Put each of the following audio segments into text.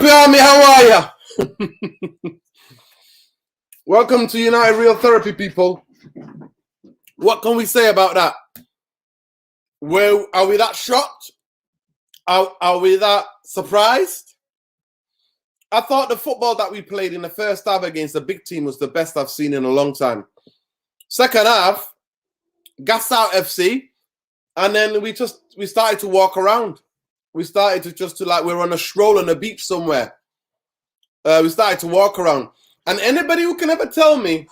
Therapy Army, how are ya? Welcome to United Real Therapy, people. What can we say about that? Are we that shocked? Are we that surprised? I thought the football that we played in the first half against the big team was the best I've seen in a long time. Second half, gas out FC, and then we started to walk around. We started to just like we're on a stroll on a beach somewhere. We started to walk around. And anybody who can ever tell me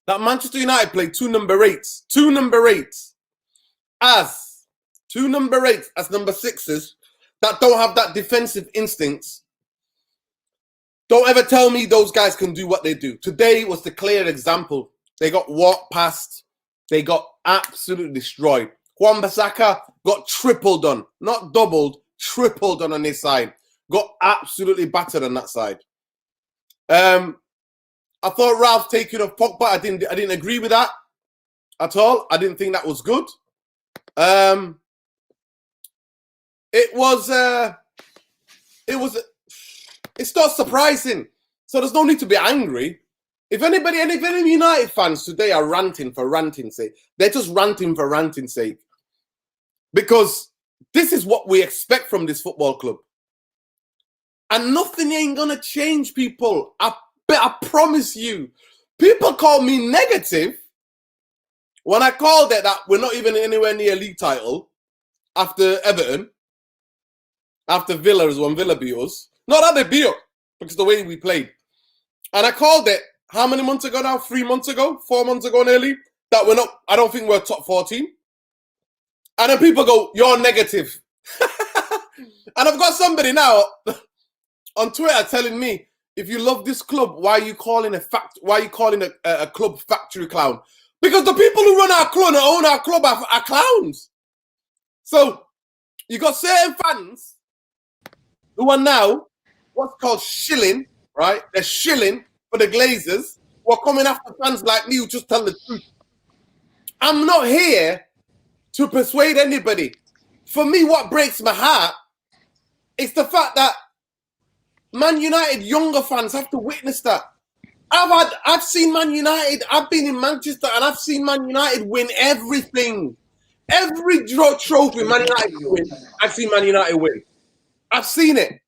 that Manchester United played two number eights as number sixes that don't have that defensive instincts, don't ever tell me those guys can do what they do. Today was the clear example. They got walked past. They got absolutely destroyed. Wan-Bissaka got tripled on, not doubled, tripled on his side. Got absolutely battered on that side. I thought Ralph taking off Pogba. I didn't agree with that at all. I didn't think that was good. It's not surprising. So there's no need to be angry. If any United fans today are ranting for ranting's sake, they're just ranting for ranting's sake. Because this is what we expect from this football club. And nothing ain't going to change, people. I promise you. People call me negative when I called it that we're not even anywhere near league title after Everton, after Villa has won, Villa beat us. Not that they beat us, because the way we played. And I called it, how many months ago now? 3 months ago? 4 months ago nearly? That we're not, I don't think we're top 14. And then people go, you're negative. And I've got somebody now on Twitter telling me, if you love this club, why are you calling a club factory clown? Because the people who run our club and own our club are clowns. So you got certain fans who are now what's called shilling, right? They're shilling for the Glazers who are coming after fans like me who just tell the truth. I'm not here to persuade anybody. For me, what breaks my heart is the fact that Man United younger fans have to witness that. I've seen Man United. I've been in Manchester and I've seen Man United win everything. Every trophy Man United win, I've seen Man United win. I've seen it.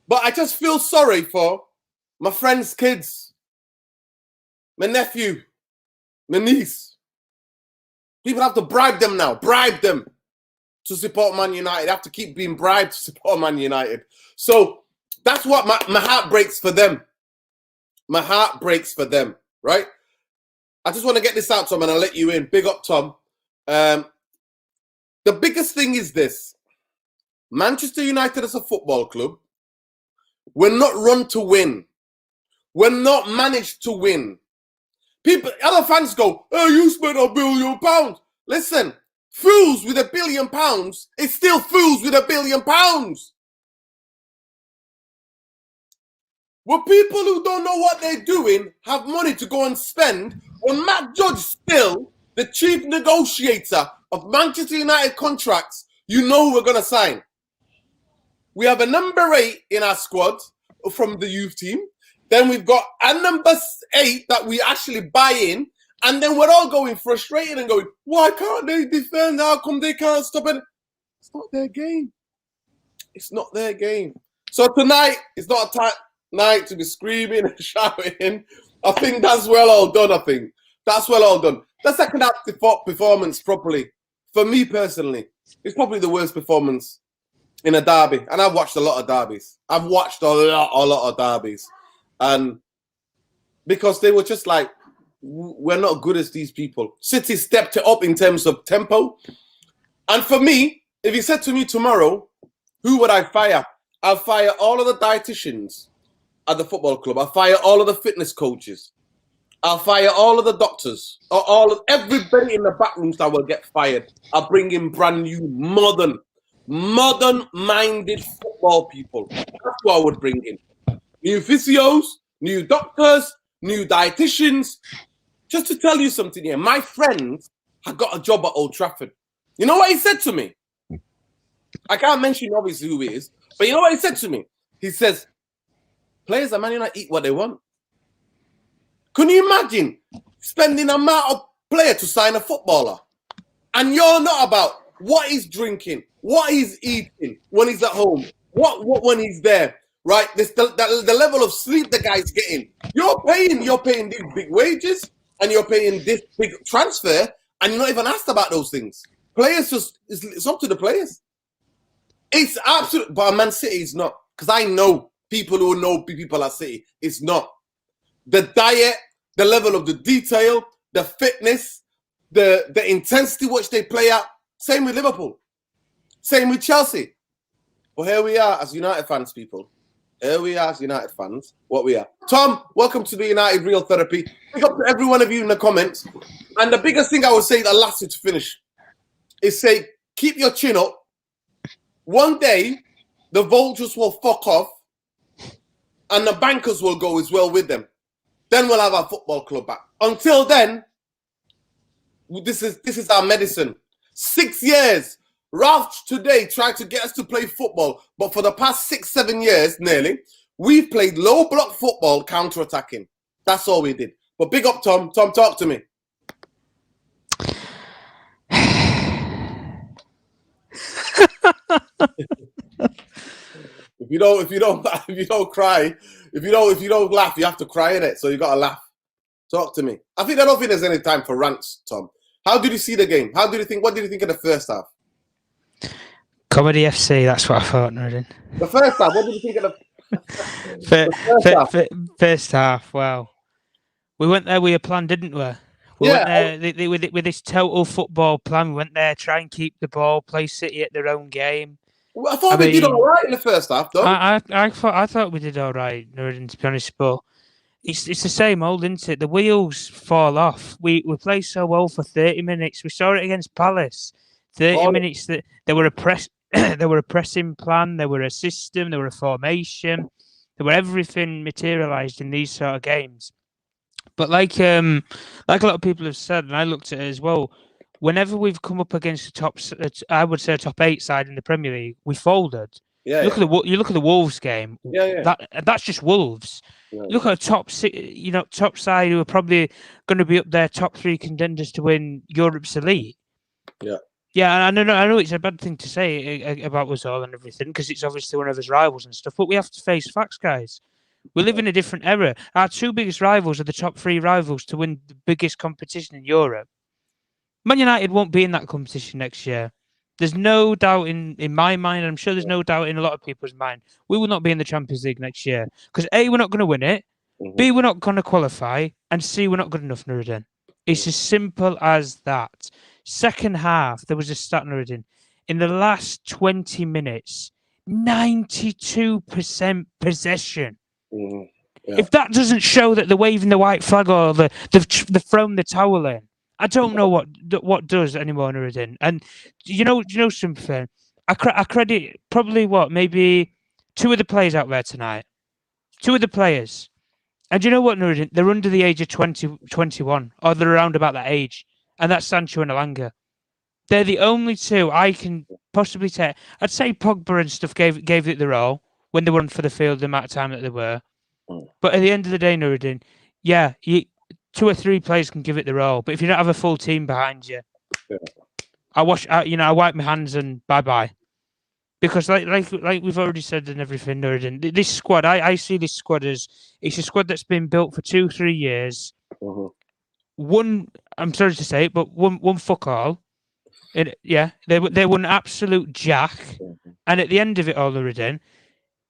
But I just feel sorry for my friends' kids, my nephew, my niece. People have to bribe them now. Bribe them to support Man United. They have to keep being bribed to support Man United. So that's what my heart breaks for them. My heart breaks for them, right? I just want to get this out, Tom, and I'll let you in. Big up, Tom. The biggest thing is this. Manchester United as a football club, we're not run to win. We're not managed to win. Other fans go, oh, you spent £1 billion. Listen, fools with £1 billion is still fools with £1 billion. Well, people who don't know what they're doing have money to go and spend. When Matt Judge still the chief negotiator of Manchester United contracts, you know who we're going to sign. We have a number 8 in our squad from the youth team. Then we've got a number 8 that we actually buy in. And then we're all going frustrated and going, why can't they defend? How come they can't stop it? It's not their game. It's not their game. So tonight, it's not a night to be screaming and shouting. I think that's well all done, I think. That's well all done. The second half performance properly, for me personally, it's probably the worst performance in a derby. And I've watched a lot of derbies. I've watched a lot of derbies. And because they were just like, we're not good as these people. City stepped it up in terms of tempo. And for me, if you said to me tomorrow, who would I fire? I'll fire all of the dietitians at the football club. I'll fire all of the fitness coaches. I'll fire all of the doctors. Everybody in the back rooms that will get fired. I'll bring in brand new, modern-minded football people. That's what I would bring in. New physios, new doctors, new dietitians. Just to tell you something here, my friend had got a job at Old Trafford. You know what he said to me? I can't mention obviously who it is, but you know what he said to me? He says, players at Man United eat what they want. Can you imagine spending an amount of player to sign a footballer? And you're not about what he's drinking, what he's eating when he's at home, what when he's there, right? The level of sleep the guy's getting. You're paying these big wages and you're paying this big transfer, and you're not even asked about those things. Players it's up to the players. It's absolute, but Man City is not, because I know people who know people at City. It's not. The diet, the level of the detail, the fitness, the intensity which they play at. Same with Liverpool. Same with Chelsea. Well, here we are as United fans, people. Here we are as United fans. What we are. Tom, welcome to the United Real Therapy. Pick up to every one of you in the comments. And the biggest thing I would say that last you to finish is say, keep your chin up. One day, the vultures will fuck off and the bankers will go as well with them. Then we'll have our football club back. Until then, this is our medicine. 6 years. Ralph today tried to get us to play football, but for the past 6-7 years, nearly, we've played low block football, counter-attacking. That's all we did. But big up, Tom. Tom, talk to me. If you don't cry, if you don't laugh, you have to cry in it. So you gotta laugh. Talk to me. I don't think there's any time for rants, Tom. How did you see the game? What did you think of the first half? Comedy FC, that's what I thought, Nordin. The first half, what did you think of the first half? Well, we went there with a plan, didn't we? We went there with this total football plan. We went there, try and keep the ball, play City at their own game. Well, I thought we did all right in the first half, though. I thought we did all right, Nordin, to be honest, but it's the same old, isn't it? The wheels fall off. We play so well for 30 minutes. We saw it against Palace. 30 minutes that they were a pressing plan, there were a system, there were a formation, there were everything materialised in these sort of games. But like a lot of people have said, and I looked at it as well, whenever we've come up against I would say a top 8 side in the Premier League, we folded. You look at the Wolves game. That's just Wolves. Yeah. Look at a top side who are probably going to be up there, top 3 contenders to win Europe's elite. Yeah. Yeah, I know it's a bad thing to say about us all and everything, because it's obviously one of his rivals and stuff, but we have to face facts, guys. We live in a different era. Our 2 biggest rivals are the top 3 rivals to win the biggest competition in Europe. Man United won't be in that competition next year. There's no doubt in my mind, and I'm sure there's no doubt in a lot of people's mind, we will not be in the Champions League next year. Because A, we're not going to win it, B, we're not going to qualify, and C, we're not good enough, Nuruddin. It's as simple as that. Second half, there was a stat, Nuruddin. In the last 20 minutes, 92% possession. Yeah. If that doesn't show that they're waving the white flag or they've thrown the towel in, I don't know what does anymore, Nuruddin. And you know something? I credit probably maybe 2 of the players out there tonight. 2 of the players. And you know what, Nuruddin? They're under the age of 21, or they're around about that age. And that's Sancho and Elanga. They're the only 2 I can possibly take. I'd say Pogba and stuff gave it their all when they were on for the field the amount of time that they were. But at the end of the day, Nuruddin, 2 or 3 players can give it their all. But if you don't have a full team behind you, I wipe my hands and bye-bye. Because like we've already said and everything, Nuruddin, this squad, I see this squad as it's a squad that's been built for 2-3 years. One, I'm sorry to say it, but one fuck all. They were an absolute jack. And at the end of it all, Nuruddin,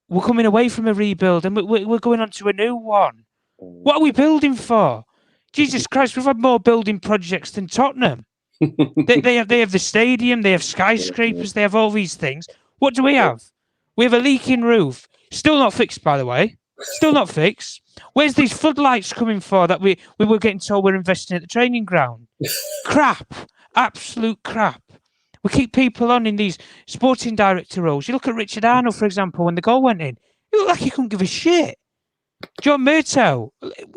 we're coming away from a rebuild and we're going on to a new one. What are we building for? Jesus Christ, we've had more building projects than Tottenham. they have the stadium, they have skyscrapers, they have all these things. What do we have? We have a leaking roof. Still not fixed, by the way. Still not fixed. Where's these floodlights coming for that we were getting told we're investing at the training ground? Crap. Absolute crap. We keep people on in these sporting director roles. You look at Richard Arnold, for example, when the goal went in. He looked like he couldn't give a shit. John Murtough,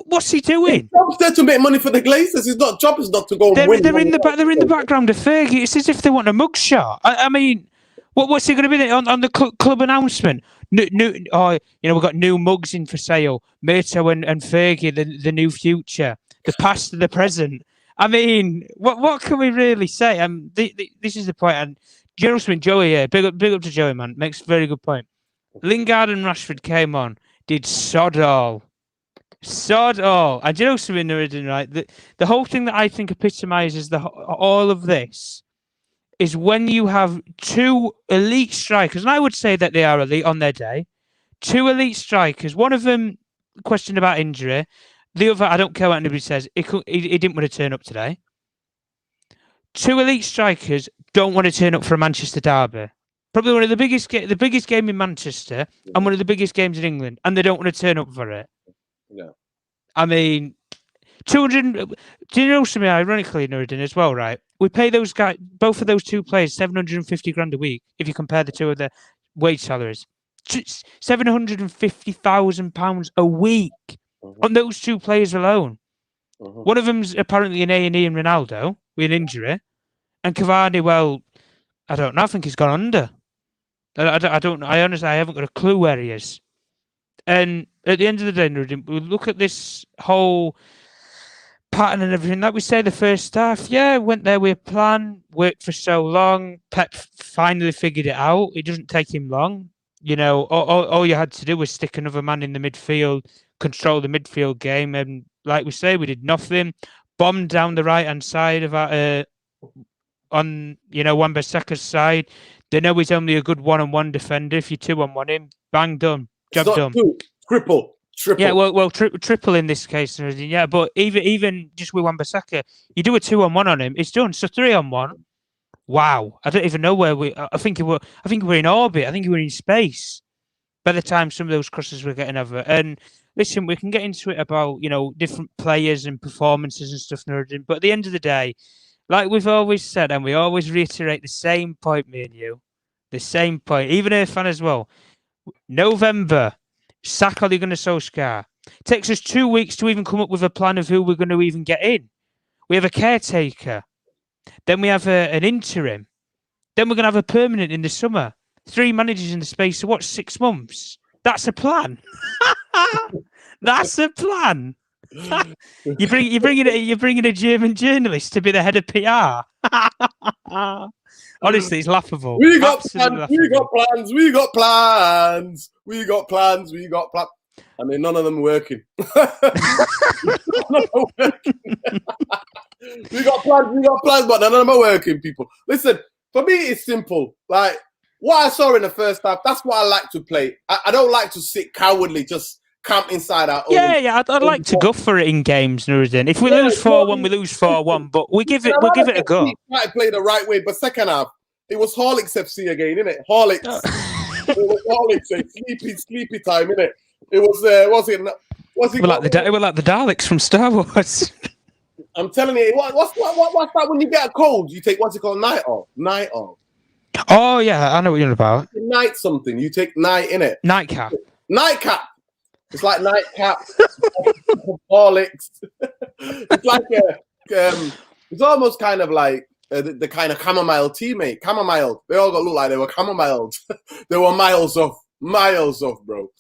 what's he doing? His job's there to make money for the Glazers. His job is not to go and win. They're in the background of Fergie. It's as if they want a mugshot. I mean, What's he going to be on the club announcement? We've got new mugs in for sale. Murto and Fergie, the new future, the past and the present. I mean, what can we really say? This is the point. And Joey here, big up to Joey, man. Makes a very good point. Lingard and Rashford came on, did sod all. And do you know something, Nuruddin, right? The whole thing that I think epitomises all of this is when you have two elite strikers, and I would say that they are elite on their day. Two elite strikers. One of them questioned about injury. The other, I don't care what anybody says. He didn't want to turn up today. Two elite strikers don't want to turn up for a Manchester derby. Probably one of the biggest game in Manchester and one of the biggest games in England, and they don't want to turn up for it. No. I mean, 200. Do you know something ironically, Nuruddin, as well, right? We pay those guys, both of those two players, 750 grand a week. If you compare the two of their wage salaries, £750,000 a week on those two players alone. One of them's apparently an A&E in Ronaldo with an injury, and Cavani, well, I don't know. I think he's gone under. I don't know. I honestly, I haven't got a clue where he is. And at the end of the day, Nuruddin, we look at this whole pattern and everything. Like we say, the first half, went there with a plan, worked for so long. Pep finally figured it out. It doesn't take him long. You know, all you had to do was stick another man in the midfield, control the midfield game, and like we say, we did nothing. Bombed down the right-hand side of our, on Wan-Bissaka's side. They know he's only a good one-on-one defender. If you're 2-on-1 him, bang, done. Job done. Triple. Yeah, well, triple in this case. Yeah, but even just with Wan-Bissaka, you do a 2-on-1 on him, it's done. So 3-on-1. Wow, I don't even know where we. I think we're in orbit. I think we're in space by the time some of those crosses were getting over. And listen, we can get into it about different players and performances and stuff, but at the end of the day, like we've always said, and we always reiterate the same point, me and you, the same point. Even Irfan as well. November, sack Ole Gunnar Solskjaer. It takes us 2 weeks to even come up with a plan of who we're going to even get in. We have a caretaker. Then we have an interim. Then we're going to have a permanent in the summer. 3 managers in the space of 6 months? That's a plan. That's a plan. You're bringing a German journalist to be the head of PR. Honestly, it's laughable. We got plans. I mean, none of them working. We got plans, but none of them are working, people. Listen, for me, it's simple. Like, what I saw in the first half, that's what I like to play. I don't like to sit cowardly, just camp inside our own. Yeah, I'd like to go for it in games, Nuruddin. If we lose 4-1, we lose 4-1, but we give it a go. We might play the right way, but second half, it was Horlicks FC again, innit? Horlicks. It was Horlicks, sleepy time, innit? It was, we're like the Daleks from Star Wars. I'm telling you, what's that when you get a cold? You take, what's it called, night off? Oh, yeah, I know what you're about. Night something. You take night, innit? Nightcap. It's like nightcap. Horlicks. It's like it's almost kind of like the kind of chamomile tea, mate. Chamomile. They all got look like they were chamomiled. They were miles off, bro.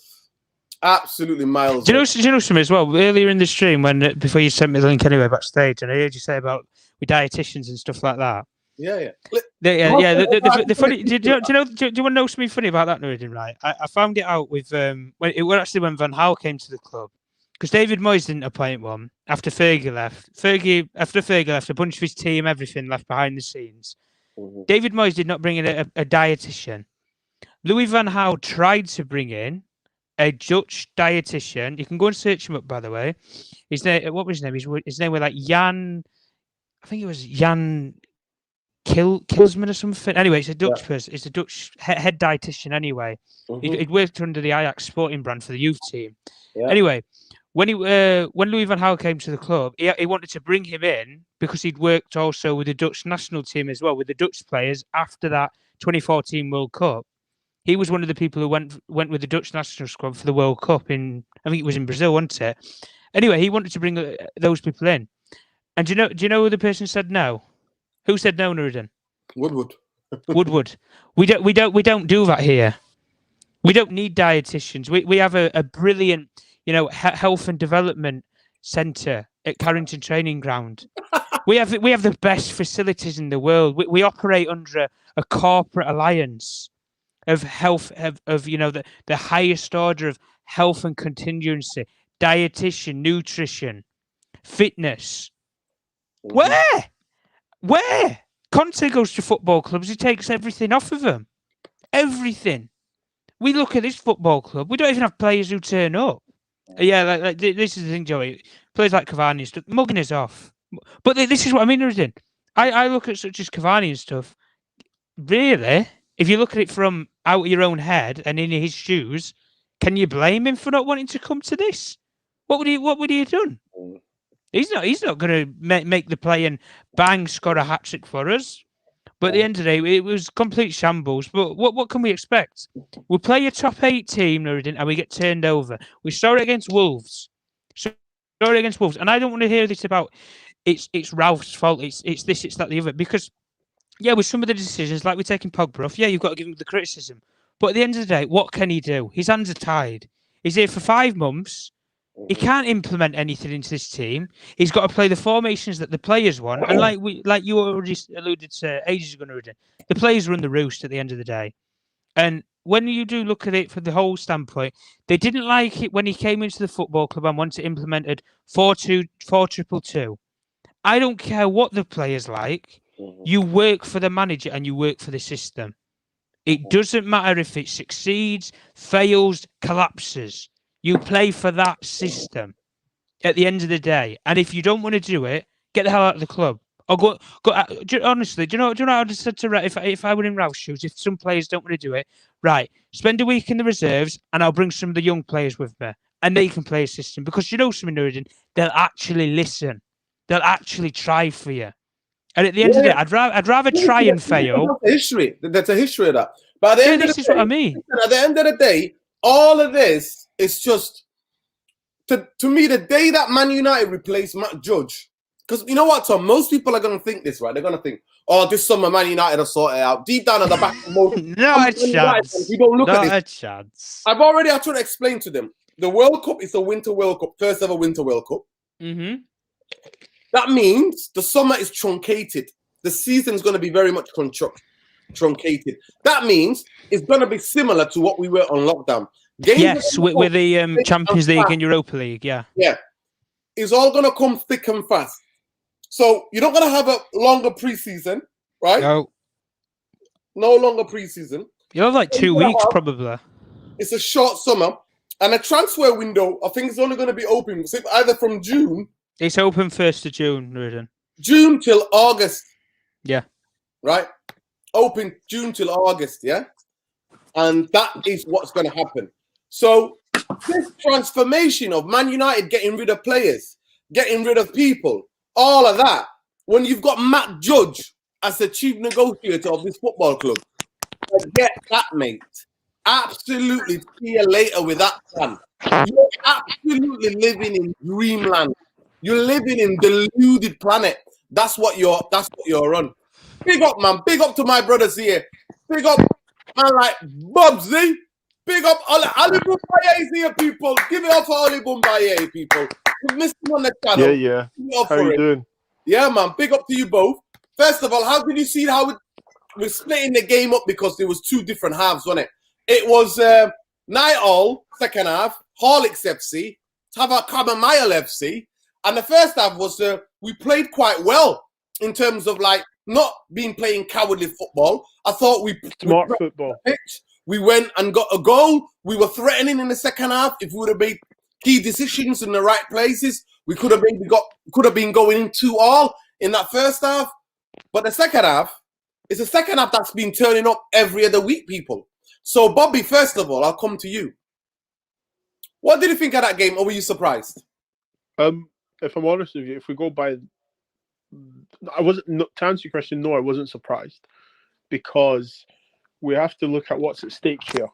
Absolutely miles. Do you know something as well? Earlier in the stream, before you sent me the link anyway backstage, and I heard you say about with dietitians and stuff like that. Yeah. The funny. Do you want to know something funny about that, Nuruddin? Right, I found it out with when Van Gaal came to the club, because David Moyes didn't appoint one after Fergie left. After Fergie left, a bunch of his team, everything left behind the scenes. Mm-hmm. David Moyes did not bring in a dietitian. Louis van Gaal tried to bring in a Dutch dietitian. You can go and search him up, by the way. His name, what was his name? His name was like Jan. I think it was Jan Kilsman or something. Anyway, it's a Dutch person. It's a Dutch head dietitian. Anyway, he'd worked under the Ajax sporting brand for the youth team. Yeah. Anyway, when Louis van Gaal came to the club, he wanted to bring him in because he'd worked also with the Dutch national team as well, with the Dutch players after that 2014 World Cup. He was one of the people who went with the Dutch national squad for the World Cup I think it was in Brazil, wasn't it? Anyway, he wanted to bring those people in. And do you know who the person said no? Who said no, Nuruddin? Woodward. Woodward. We don't do that here. We don't need dietitians. We have a brilliant, health and development centre at Carrington Training Ground. We have the best facilities in the world. We operate under a corporate alliance of health of the highest order of health and contingency, dietitian, nutrition, fitness. Mhm. Where Conte goes to football clubs, he takes everything off of them. Everything. We look at this football club. We don't even have players who turn up. Yeah, like this is the thing, Joey. Players like Cavani and stuff, mugging us off. But this is what I'm interested in. I look at such as Cavani and stuff. Really, if you look at it from out of your own head and in his shoes, can you blame him for not wanting to come to this? What would he have done? He's not going to make the play and bang score a hat trick for us. But at the end of the day, it was complete shambles. But what can we expect? We play a top 8 team, and we get turned over. We saw it against Wolves. And I don't want to hear this about it's Ralph's fault. It's this, it's that, the other. Because with some of the decisions, like we're taking Pogba off, you've got to give him the criticism. But at the end of the day, what can he do? His hands are tied. He's here for 5 months. He can't implement anything into this team. He's got to play the formations that the players want. And like you already alluded to ages ago, the players run the roost at the end of the day. And when you do look at it from the whole standpoint, they didn't like it when he came into the football club and wanted implemented 4-2-4-2-2. I don't care what the players like. You work for the manager and you work for the system. It doesn't matter if it succeeds, fails, collapses. You play for that system at the end of the day. And if you don't want to do it, get the hell out of the club. Or go. Honestly, do you know what I just said to Ralph? If I were in Ralph's shoes, if some players don't want to do it, right, spend a week in the reserves and I'll bring some of the young players with me. And they can play a system. Because something, Nuruddin, they'll actually listen. They'll actually try for you. And at the end of the day, I'd rather try and fail. That's a history. That's a history of that. But at the end of the day, what I mean. At the end of the day, all of this is just to me the day that Man United replaced Matt Judge. Because you know what, Tom? Most people are going to think this, right? They're going to think, "Oh, this summer Man United will sort it out." Deep down at the back of most, not a chance. We don't look not at this. A chance. I've already tried to explain to them. The World Cup is the Winter World Cup, first ever Winter World Cup. Mm-hmm. That means the summer is truncated. The season is going to be very much truncated. That means it's going to be similar to what we were on lockdown. Games with the Champions League and Europa League, yeah. It's all going to come thick and fast. So you're not going to have a longer preseason, right? No longer preseason. You'll have like 2 weeks probably. It's a short summer. And a transfer window, I think, is only going to be open either from June. It's open 1st of June, Nuruddin. June till August. Yeah. Right? Open June till August, yeah? And that is what's going to happen. So this transformation of Man United getting rid of players, getting rid of people, all of that, when you've got Matt Judge as the chief negotiator of this football club, get that, mate. Absolutely see you later with that plan. You're absolutely living in dreamland. You're living in deluded planet. That's what you're on. Big up, man. Big up to my brothers here. Big up, man, like Bubsy. Big up Ali Bumbaye here, people. Give it up for Ali Bumbaye, people. We've missed him on the channel. Yeah. How you doing? Yeah, man. Big up to you both. First of all, how did you see how we're splitting the game up because there was 2 different halves, wasn't it? It was Night Owl, second half, Horlicks FC, Kamamile FC, and the first half was we played quite well in terms of like not playing cowardly football. I thought we smart football. Pitch. We went and got a goal. We were threatening in the second half. If we would have made key decisions in the right places, we could have been going 2-2 in that first half. But the second half is a second half that's been turning up every other week, people. So, Bobby, first of all, I'll come to you. What did you think of that game, or were you surprised? If I'm honest with you, if we go by, to answer your question, no, I wasn't surprised, because we have to look at what's at stake here.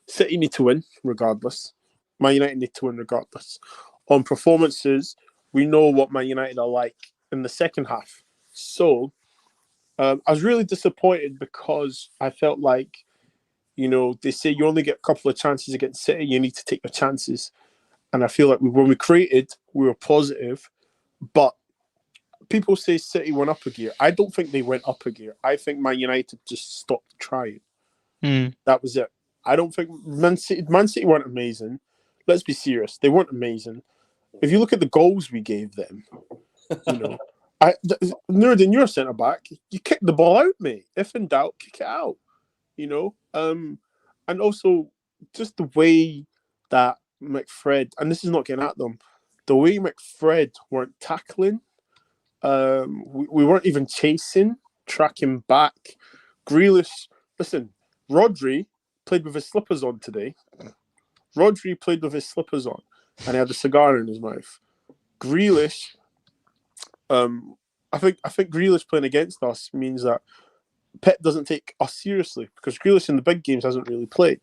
City need to win regardless. Man United need to win regardless. On performances, we know what Man United are like in the second half. So, I was really disappointed because I felt like, they say you only get a couple of chances against City. You need to take your chances. And I feel like when we created, we were positive. But people say City went up a gear. I don't think they went up a gear. I think Man United just stopped trying. That was it. I don't think Man City weren't amazing. Let's be serious. They weren't amazing. If you look at the goals we gave them, Nuruddin, you're a centre back. You kick the ball out, mate. If in doubt, kick it out. And also just the way that McFred, and this is not getting at them, the way McFred weren't tackling, we weren't even chasing, tracking back. Grealish, listen, Rodri played with his slippers on today. Rodri played with his slippers on, and he had a cigar in his mouth. Grealish, I think Grealish playing against us means that Pep doesn't take us seriously, because Grealish in the big games hasn't really played.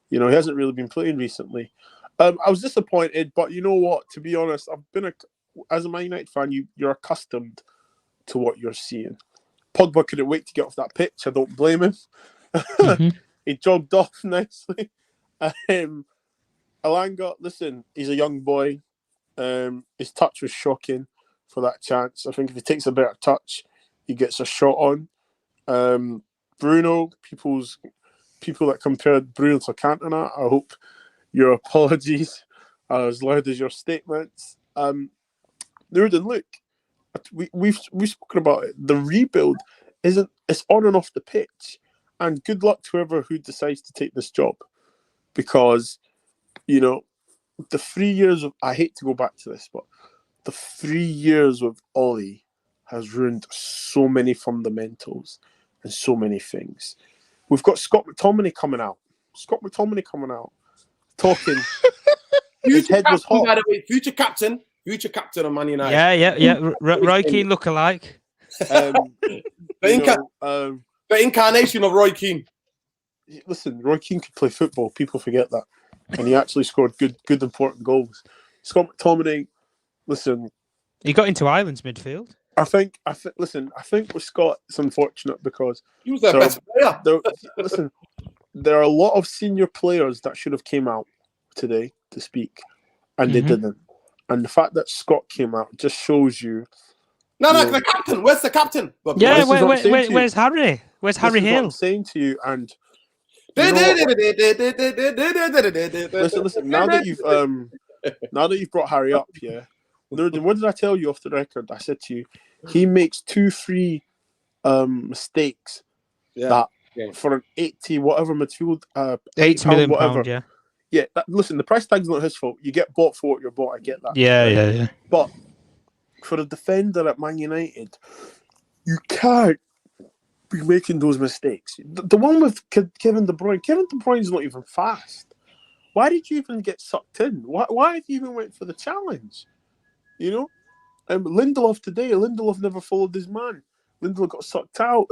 He hasn't really been playing recently. I was disappointed, but you know what? To be honest, as a Man United fan, you're accustomed to what you're seeing. Pogba couldn't wait to get off that pitch. I don't blame him. He jogged off nicely. Alanga, listen, he's a young boy. His touch was shocking for that chance. I think if he takes a better touch, he gets a shot on. Bruno, people that compared Bruno to Cantona, I hope your apologies are as loud as your statements. Nuruddin, look, we've spoken about it. The rebuild it's on and off the pitch, and good luck to who decides to take this job, because the 3 years of, I hate to go back to this, but the 3 years of Ollie has ruined so many fundamentals and so many things. We've got Scott McTominay coming out. Talking. His head was hot. By the way, future captain of Man United. Yeah. Roy Keane look-alike. The incarnation of Roy Keane. Listen, Roy Keane could play football. People forget that, and he actually scored good important goals. Scott McTominay, listen, he got into Ireland's midfield. I think with Scott, it's unfortunate because he was their best player. There are a lot of senior players that should have came out today to speak, and they didn't. And the fact that Scott came out just shows you. The captain. Where's the captain? Yeah, where's Harry? Where's Harry Hill? I'm saying to you, and listen. Now that you've brought Harry up, yeah. What did I tell you off the record? I said to you, he makes 2-3 mistakes that for an 80 whatever midfield, £80 million whatever. Yeah. Listen, the price tag's not his fault. You get bought for what you're bought. I get that. Yeah. But for a defender at Man United, you can't be making those mistakes. The one with Kevin De Bruyne. Kevin De Bruyne's not even fast. Why did you even get sucked in? Why have you even went for the challenge? Lindelof today. Lindelof never followed his man. Lindelof got sucked out.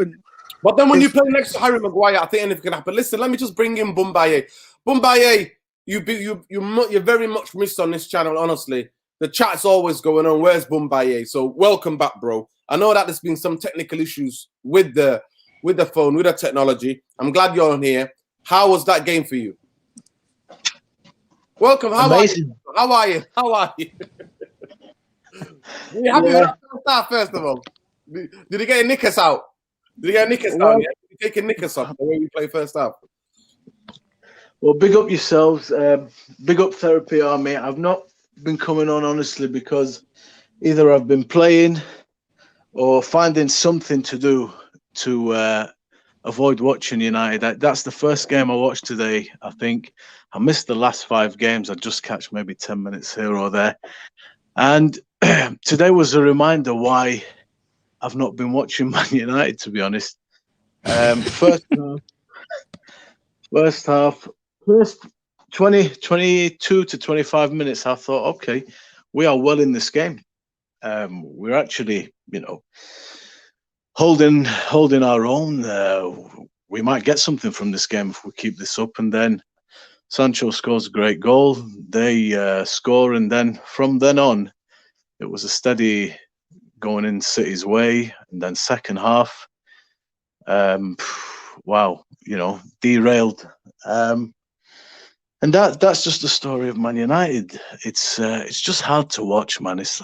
But then when you play next to Harry Maguire, I think anything can happen. Listen, let me just bring in Bumbaye. Bumbaye, you're very much missed on this channel, honestly. The chat's always going on. Where's Bumbaye? So welcome back, bro. I know that there's been some technical issues with the phone, with the technology. I'm glad you're on here. How was that game for you? Welcome. How are you? Are you happy with that start, first of all? Did he get a knickers out? Did he get a knickers down? Yeah? Did he take a knickers off the way we play first half? Well, big up yourselves. Big up Therapy Army. I've not been coming on, honestly, because either I've been playing or finding something to do to avoid watching United. That's the first game I watched today, I think. I missed the last 5 games. I just catch maybe 10 minutes here or there. And today was a reminder why I've not been watching Man United, to be honest. First 22 to 25 minutes, I thought, okay, we are well in this game. We're actually, holding our own. We might get something from this game if we keep this up. And then Sancho scores a great goal. They score, and then from then on, it was a steady going in City's way. And then second half, wow, derailed. And that's just the story of Man United. It's just hard to watch, man. It's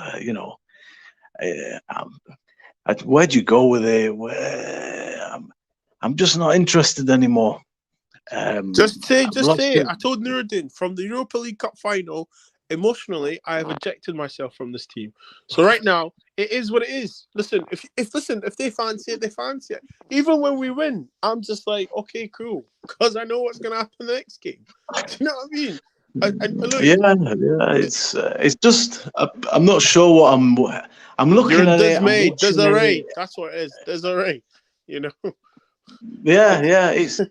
where'd you go with it? I'm just not interested anymore. Just say it. I told Nuruddin from the Europa League Cup final, emotionally, I have ejected myself from this team. So right now, it is what it is. Listen, if they fancy it, they fancy it. Even when we win, I'm just like, okay, cool, because I know what's going to happen the next game. Do you know what I mean? And look, it's just I'm not sure what I'm looking at it. Desiree. That's what it is. Desiree. Yeah. It's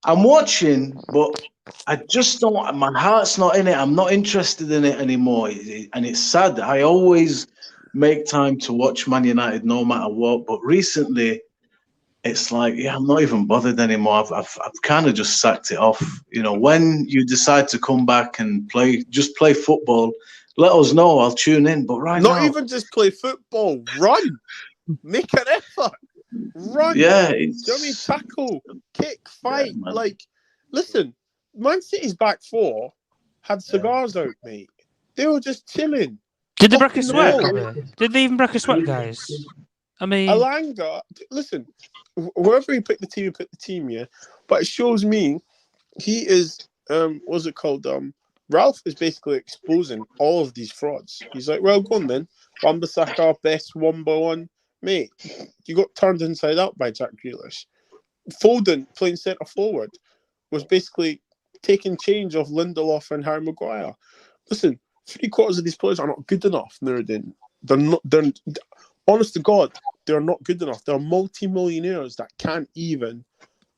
I'm watching, but I just don't. My heart's not in it. I'm not interested in it anymore, and it's sad. I always make time to watch Man United, no matter what. But recently, it's like, I'm not even bothered anymore. I've kind of just sacked it off. When you decide to come back and play football, let us know. I'll tune in. But right now, not even just play football. Run, make an effort. Run. Yeah. Do you know what I mean? Tackle, kick, fight. Listen, Man City's back four had cigars out, mate. They were just chilling. Did they break a sweat? Did they even break a sweat, guys? I mean, Alanga, listen, whoever he picked the team, yeah. But it shows me he is, what's it called? Ralph is basically exposing all of these frauds. He's like, well, go on then. Wan-Bissaka, best 1-1. Mate, you got turned inside out by Jack Grealish. Foden, playing centre forward, was basically taking change of Lindelof and Harry Maguire. Listen, 3/4 of these players are not good enough, Nuruddin. They're honest to God, they're not good enough. They're multi-millionaires that can't even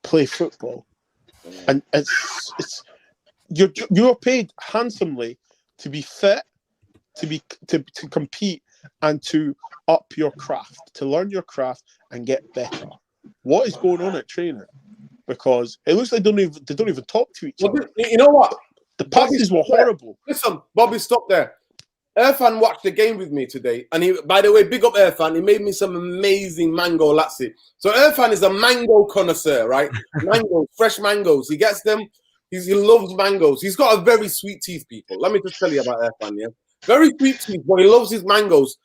play football. And it's you're paid handsomely to be fit, to compete, and to up your craft, to learn your craft and get better. What is going on at training? Because it looks like they don't even talk to each other. You know what? The passes were horrible. Listen, Bobby, stop there. Irfan watched the game with me today, and he, by the way, big up Irfan. He made me some amazing mango lassi. So Irfan is a mango connoisseur, right? Mangoes, fresh mangoes. He gets them. He loves mangoes. He's got a very sweet teeth, people. Let me just tell you about Irfan, yeah? Very sweet teeth, but he loves his mangoes.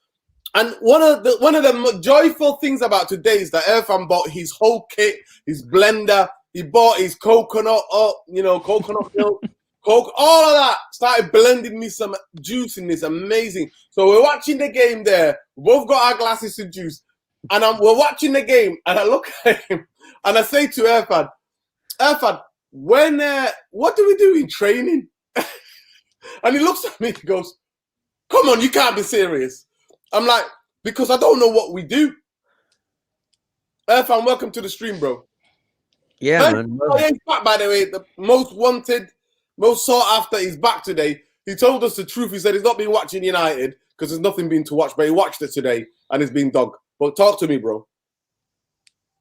And one of the joyful things about today is that Irfan bought his whole kit, his blender. He bought his coconut milk, Coke, all of that. Started blending me some juice in this. Amazing. So we're watching the game there. We both got our glasses of juice. And we're watching the game. And I look at him and I say to Irfan, what do we do in training? And he looks at me and goes, come on, you can't be serious. I'm like, because I don't know what we do. Irfan, welcome to the stream, bro. Yeah, man. He's back, by the way, the most wanted, most sought after. He's back today. He told us the truth. He said he's not been watching United because there's nothing been to watch, but he watched it today and it's been dog. But talk to me, bro.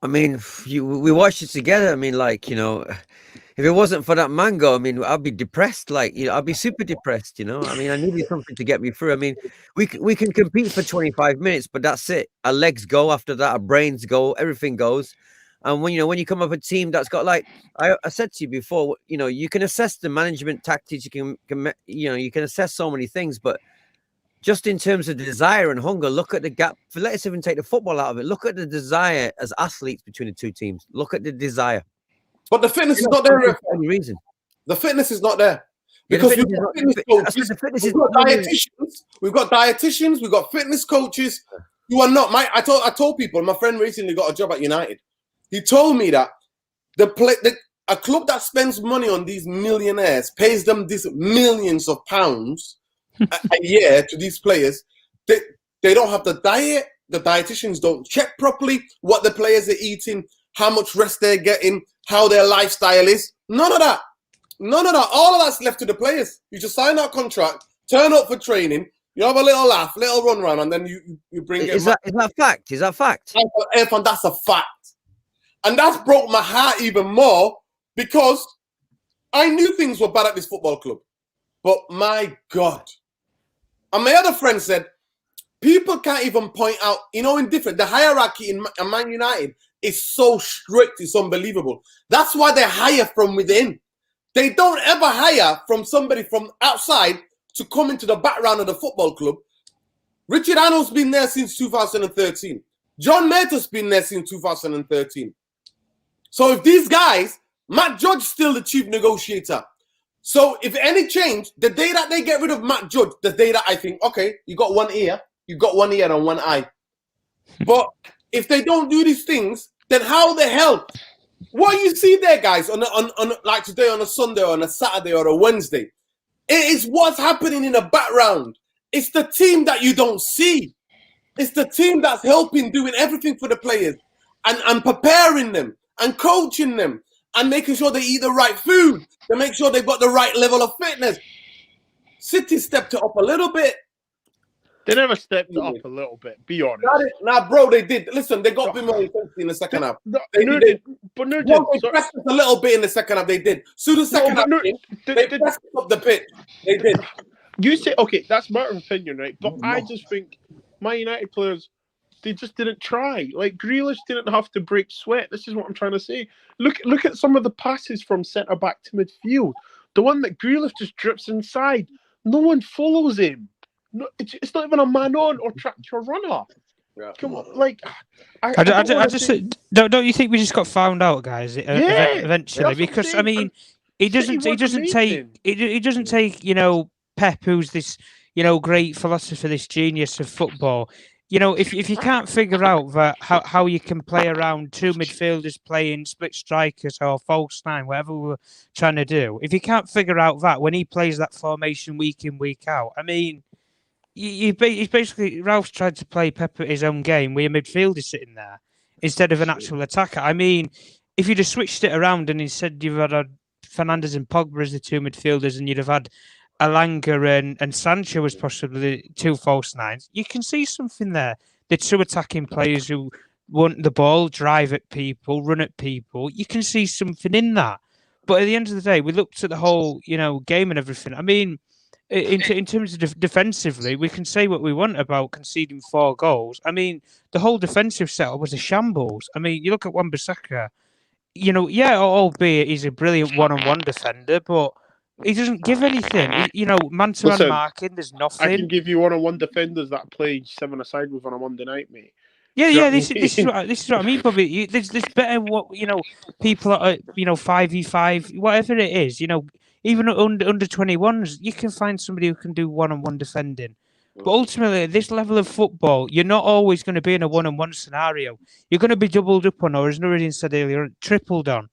I mean, we watched it together. I mean, if it wasn't for that mango, I mean, I'd be depressed. I'd be super depressed. I mean, I needed something to get me through. I mean, we can compete for 25 minutes, but that's it. Our legs go after that. Our brains go. Everything goes. And when you come up a team that's got, like I said to you before, you can assess the management tactics. You can assess so many things, but just in terms of desire and hunger, look at the gap. Let's even take the football out of it. Look at the desire as athletes between the two teams. Look at the desire. But the fitness is not there. For any reason. The fitness is not there. Because we've got dietitians, we've got fitness coaches who are not. I told people, my friend recently got a job at United. He told me that a club that spends money on these millionaires, pays them these millions of pounds a year to these players, they don't have the diet. The dietitians don't check properly what the players are eating, how much rest they're getting, how their lifestyle is. None of that. All of that's left to the players. You just sign that contract, turn up for training, you have a little laugh, little run round, and then you bring it. Is that fact? Is that fact? Irfan, that's a fact. And that's broke my heart even more because I knew things were bad at this football club. But my God. And my other friend said, people can't even point out, the hierarchy in Man United is so strict, it's unbelievable. That's why they hire from within. They don't ever hire from somebody from outside to come into the background of the football club. Richard Arnold's been there since 2013. John Mehta's been there since 2013. So if these guys, Matt Judge's still the chief negotiator. So if any change, the day that they get rid of Matt Judge, the day that I think, okay, you got one ear and one eye. But if they don't do these things, then how the hell? What you see there, guys, on like today on a Sunday or on a Saturday or a Wednesday, it is what's happening in the background. It's the team that you don't see. It's the team that's helping, doing everything for the players and preparing them and coaching them and making sure they eat the right food, to make sure they've got the right level of fitness. City stepped it up a little bit. They never stepped it up a little bit, be honest. Nah, bro, they did. Listen, they got a bit more intensity in the second half. They did. But they pressed us a little bit in the second half, they did. So the second half, they pressed up the pitch. They did. You say, okay, that's matter of opinion, right? But I just think my United players, they just didn't try. Like, Grealish didn't have to break sweat. This is what I'm trying to say. Look at some of the passes from centre-back to midfield. The one that Grealish just drips inside. No one follows him. No, it's not even a man-on or tractor runner. Yeah. Come on, like... Don't you think we just got found out, guys? Eventually, because I mean, he doesn't take Pep, who's this great philosopher, this genius of football. If you can't figure out that how you can play around two midfielders playing split strikers or false nine, whatever we're trying to do, if you can't figure out that when he plays that formation week in, week out, I mean, he's basically, Ralph's tried to play Pep at his own game with a midfielder sitting there instead of an actual attacker. I mean, if you'd have switched it around and instead you've had Fernandes and Pogba as the two midfielders and you'd have had Alanga and Sancho as possibly the two false nines, you can see something there. The two attacking players who want the ball, drive at people, run at people. You can see something in that. But at the end of the day, we looked at the whole, game and everything. I mean, in terms of defensively, we can say what we want about conceding 4 goals. I mean, the whole defensive setup was a shambles. I mean, you look at Wan-Bissaka, albeit he's a brilliant one-on-one defender, but he doesn't give anything. Man-to-man marking, there's nothing. I can give you one-on-one defenders that play 7-a-side with on a Monday night, mate. Yeah. This is what I mean, Bobby. There's better people are 5v5, whatever it is. Even under 21s, you can find somebody who can do one-on-one defending. But ultimately, at this level of football, you're not always going to be in a one-on-one scenario. You're going to be doubled up on, or as Nuruddin said earlier, tripled on.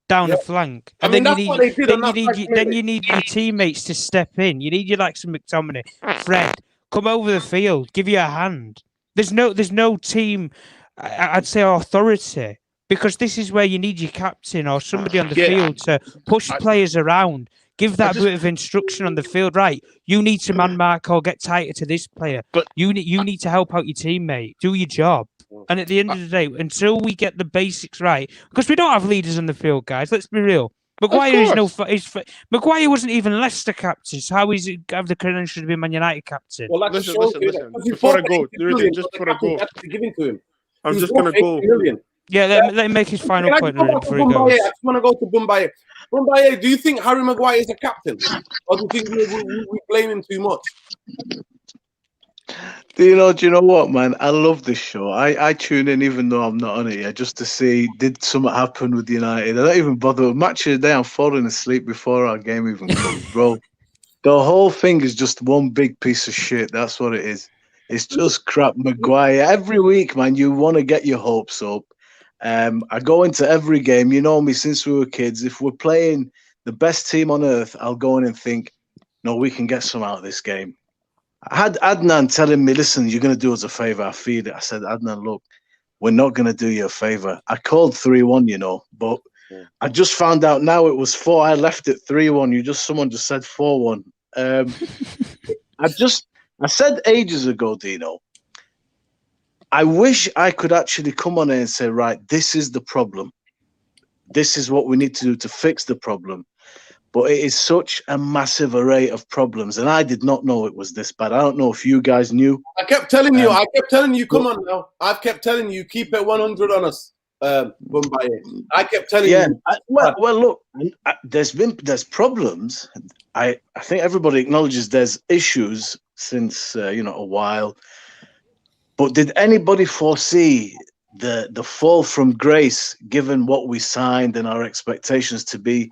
Down the flank, and then you need your teammates to step in. You need your likes of McTominay, Fred, come over the field, give you a hand. There's no team, I'd say, authority, because this is where you need your captain or somebody on the field to push players around, give that bit of instruction on the field. Right, you need to man mark or get tighter to this player. But you need to help out your teammate, do your job. And at the end of the day, until we get the basics right, because we don't have leaders on the field, guys. Let's be real. Maguire Maguire wasn't even Leicester captain. So how is it have the credentials to be Man United captain? Well, listen. Before I go, give it to him. I'm just going to go. Yeah, let him make his final point before he goes. I just want to go to Bumbaye. Bumbaye, do you think Harry Maguire is a captain, or do you think we blame him too much? Do you know what, man? I love this show. I tune in even though I'm not on it yet, just to see did something happen with United. I don't even bother. Match of the day, I'm falling asleep before our game even comes, bro. The whole thing is just one big piece of shit. That's what it is. It's just crap. Maguire. Every week, man, you want to get your hopes up. I go into every game. You know me since we were kids. If we're playing the best team on earth, I'll go in and think, no, we can get some out of this game. I had Adnan telling me, listen, you're going to do us a favour. I feel it. I said, Adnan, look, we're not going to do you a favour. I called 3-1, but I just found out now it was 4. I left it 3-1. Someone just said 4-1. I said ages ago, Dino, I wish I could actually come on here and say, right, this is the problem. This is what we need to do to fix the problem. but it is such a massive array of problems, and I did not know it was this bad. I don't know if you guys knew. I kept telling you, come on now. I've kept telling you, keep it 100 on us. Mumbai. I kept telling you. Well, look, there's problems. I think everybody acknowledges there's issues since a while. But did anybody foresee the fall from grace, given what we signed and our expectations to be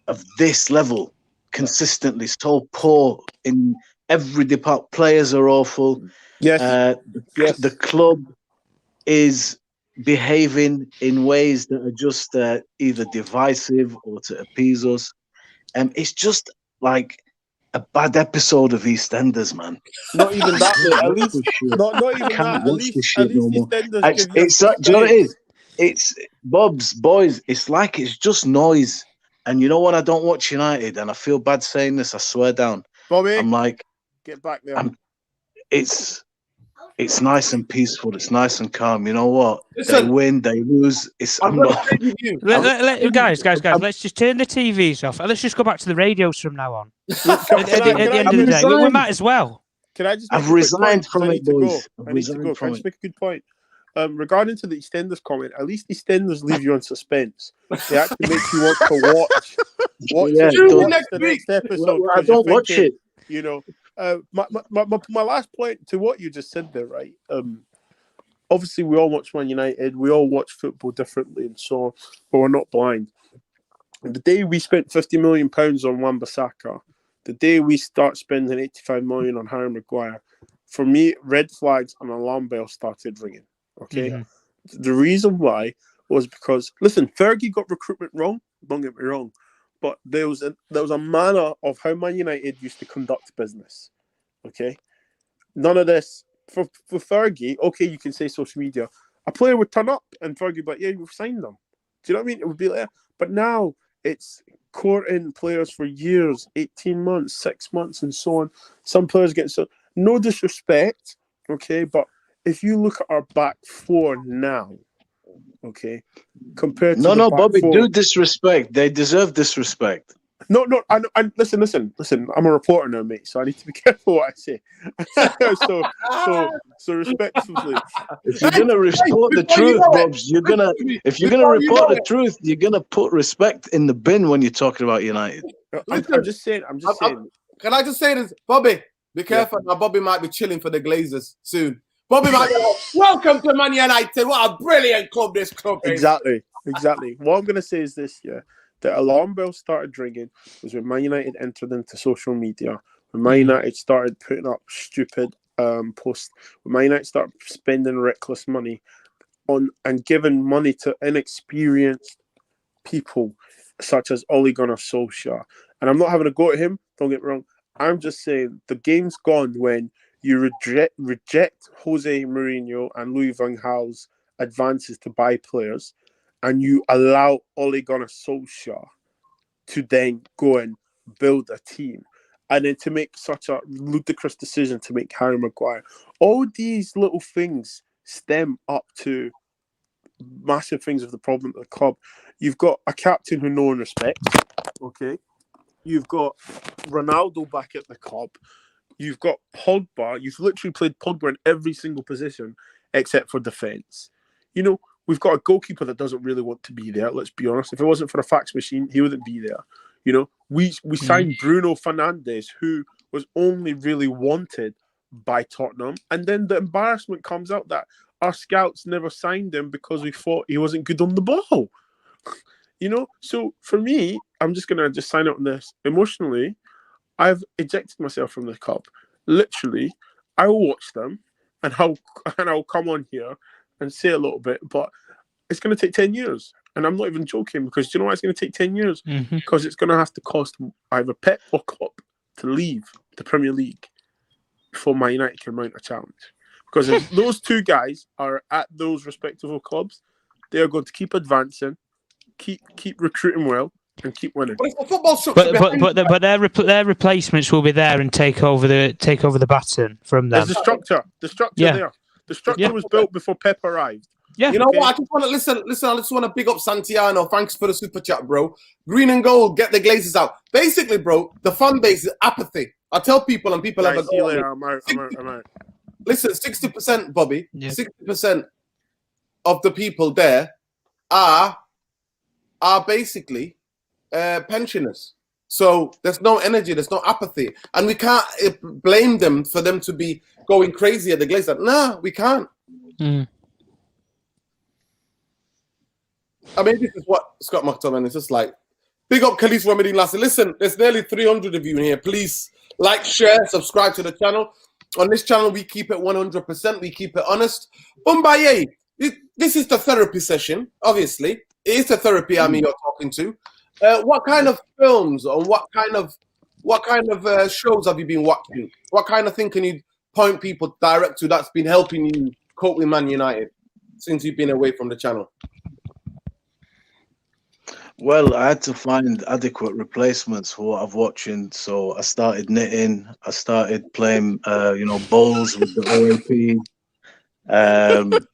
of this level, consistently so poor in every department? Players are awful. Yes. The club is behaving in ways that are just either divisive or to appease us. It's just like a bad episode of EastEnders, man. Not even that, mate. At least, not even that. At least EastEnders give you do you know what it is? It's Bob's boys. It's like it's just noise. And you know when I don't watch United, and I feel bad saying this, I swear down. Bobby, I'm like, get back there. It's nice and peaceful. It's nice and calm. You know what? They win, they lose. Guys. Let's just turn the TVs off. Let's just go back to the radios from now on. At the end of the day, we might as well. Can I just? I've resigned from it, boys. I need to go. Can I just make a good point? Regarding to the EastEnders comment, at least EastEnders leave you on suspense. They actually make you want to watch the next episode. Well, I don't watch it. You know. My last point to what you just said there, right? Obviously, we all watch Man United. We all watch football differently, and so on, but we're not blind. And the day we spent £50 million on Wan-Bissaka, the day we start spending 85 million on Harry Maguire, for me, red flags and alarm bells started ringing. Okay, The reason why was because, listen, Fergie got recruitment wrong. Don't get me wrong. But there was a manner of how Man United used to conduct business. Okay, none of this for Fergie. Okay, you can say social media. A player would turn up and Fergie would be like, "Yeah, we've signed them." Do you know what I mean? It would be like that. But now it's courting players for years, 18 months, 6 months, and so on. Some players get so no disrespect. Okay, but if you look at our back four now. Okay, compared to Bobby, four. do disrespect. They deserve disrespect. No. I listen. I'm a reporter now, mate, so I need to be careful what I say. so respectfully. If you're gonna report the truth, Bobs, if you're gonna report the truth, you're gonna put respect in the bin when you're talking about United. I'm just saying. Can I just say this, Bobby? Be careful. Now, Bobby might be chilling for the Glazers soon. Bobby might be like, welcome to Man United. What a brilliant club this club is. Exactly. What I'm going to say is this, the alarm bell started ringing was when Man United entered into social media, when Man United started putting up stupid posts, when Man United started spending reckless money on and giving money to inexperienced people such as Ole Gunnar Solskjaer. And I'm not having a go at him, don't get me wrong. I'm just saying the game's gone when you reject Jose Mourinho and Louis van Gaal's advances to buy players, and you allow Ole Gunnar Solskjaer to then go and build a team, and then to make such a ludicrous decision to make Harry Maguire. All these little things stem up to massive things of the problem at the club. You've got a captain who no one respects, okay? You've got Ronaldo back at the club. You've got Pogba. You've literally played Pogba in every single position except for defence. You know, we've got a goalkeeper that doesn't really want to be there. Let's be honest. If it wasn't for the fax machine, he wouldn't be there. You know, we signed Bruno Fernandes, who was only really wanted by Tottenham. And then the embarrassment comes out that our scouts never signed him because we thought he wasn't good on the ball. You know, so for me, I'm just going to sign up on this. Emotionally, I've ejected myself from the club. Literally, I will watch them and I'll come on here and say a little bit, but it's going to take 10 years. And I'm not even joking, because do you know why it's going to take 10 years? Because it's going to have to cost either Pep or Klopp to leave the Premier League before Man United can mount a challenge. Because if those two guys are at those respectable clubs, they are going to keep advancing, keep recruiting well, and keep winning. But their replacements will be there and take over the baton from them. There's the structure. The structure there. The structure was built before Pep arrived. Yeah. You know what? I just want to listen. I just want to big up Santiano. Thanks for the super chat, bro. Green and gold, get the glazes out. Basically, bro, the fan base is apathy. I tell people, and people have a go at me. I'm out. Listen, 60%, Bobby, Yeah. 60% of the people there are basically pensioners. So there's no energy, there's no apathy, and we can't blame them for them to be going crazy at the glaze. No, we can't. Mm. I mean, this is what Scott McTominay is just like. Big up Khalees Romedin Lassie. Listen, there's nearly 300 of you in here. Please like, share, subscribe to the channel. On this channel, we keep it 100%. We keep it honest. Umbaye, this is the therapy session, obviously. It is the therapy army you're talking to. What kind of films or what kind of shows have you been watching? What kind of thing can you point people direct to that's been helping you cope with Man United since you've been away from the channel? Well, I had to find adequate replacements for what I've watching, so I started knitting. I started playing, bowls with the OAP.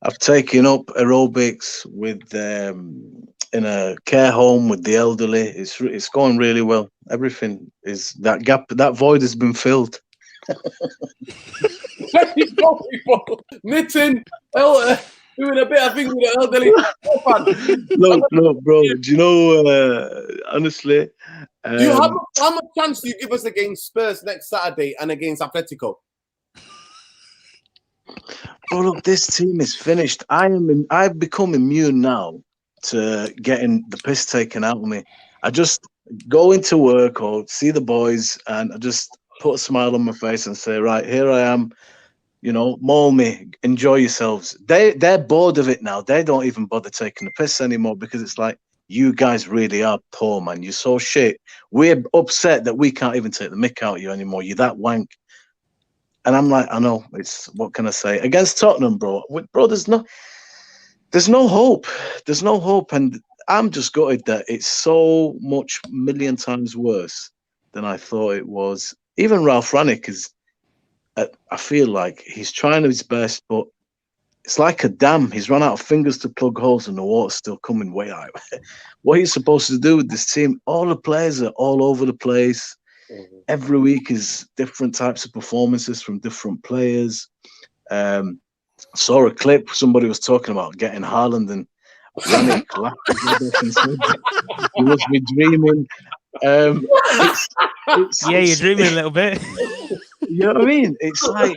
I've taken up aerobics with in a care home with the elderly. It's going really well. Everything is that gap, that void has been filled. Knitting, doing a bit of things with the elderly. Look, bro. Do you know? Honestly, how much chance do you give us against Spurs next Saturday and against Atletico? Bro, look, this team is finished. I've become immune now to getting the piss taken out of me. I just go into work or see the boys, and I just put a smile on my face and say, right, here I am. Maul me, enjoy yourselves. They're bored of it now. They don't even bother taking the piss anymore because it's like, you guys really are poor, man. You're so shit. We're upset that we can't even take the mick out of you anymore. You're that wank. And I'm like, I know. What can I say? Against Tottenham, bro, there's no hope. There's no hope. And I'm just gutted that it's so much million times worse than I thought it was. Even Ralph Rangnick is, I feel like he's trying his best, but it's like a dam. He's run out of fingers to plug holes and the water's still coming way out. What he's supposed to do with this team, all the players are all over the place. Mm-hmm. Every week is different types of performances from different players. Saw a clip, somebody was talking about getting Haaland and Rangnick laughing and said, you must be dreaming. You're dreaming a little bit. You know what I mean? It's like,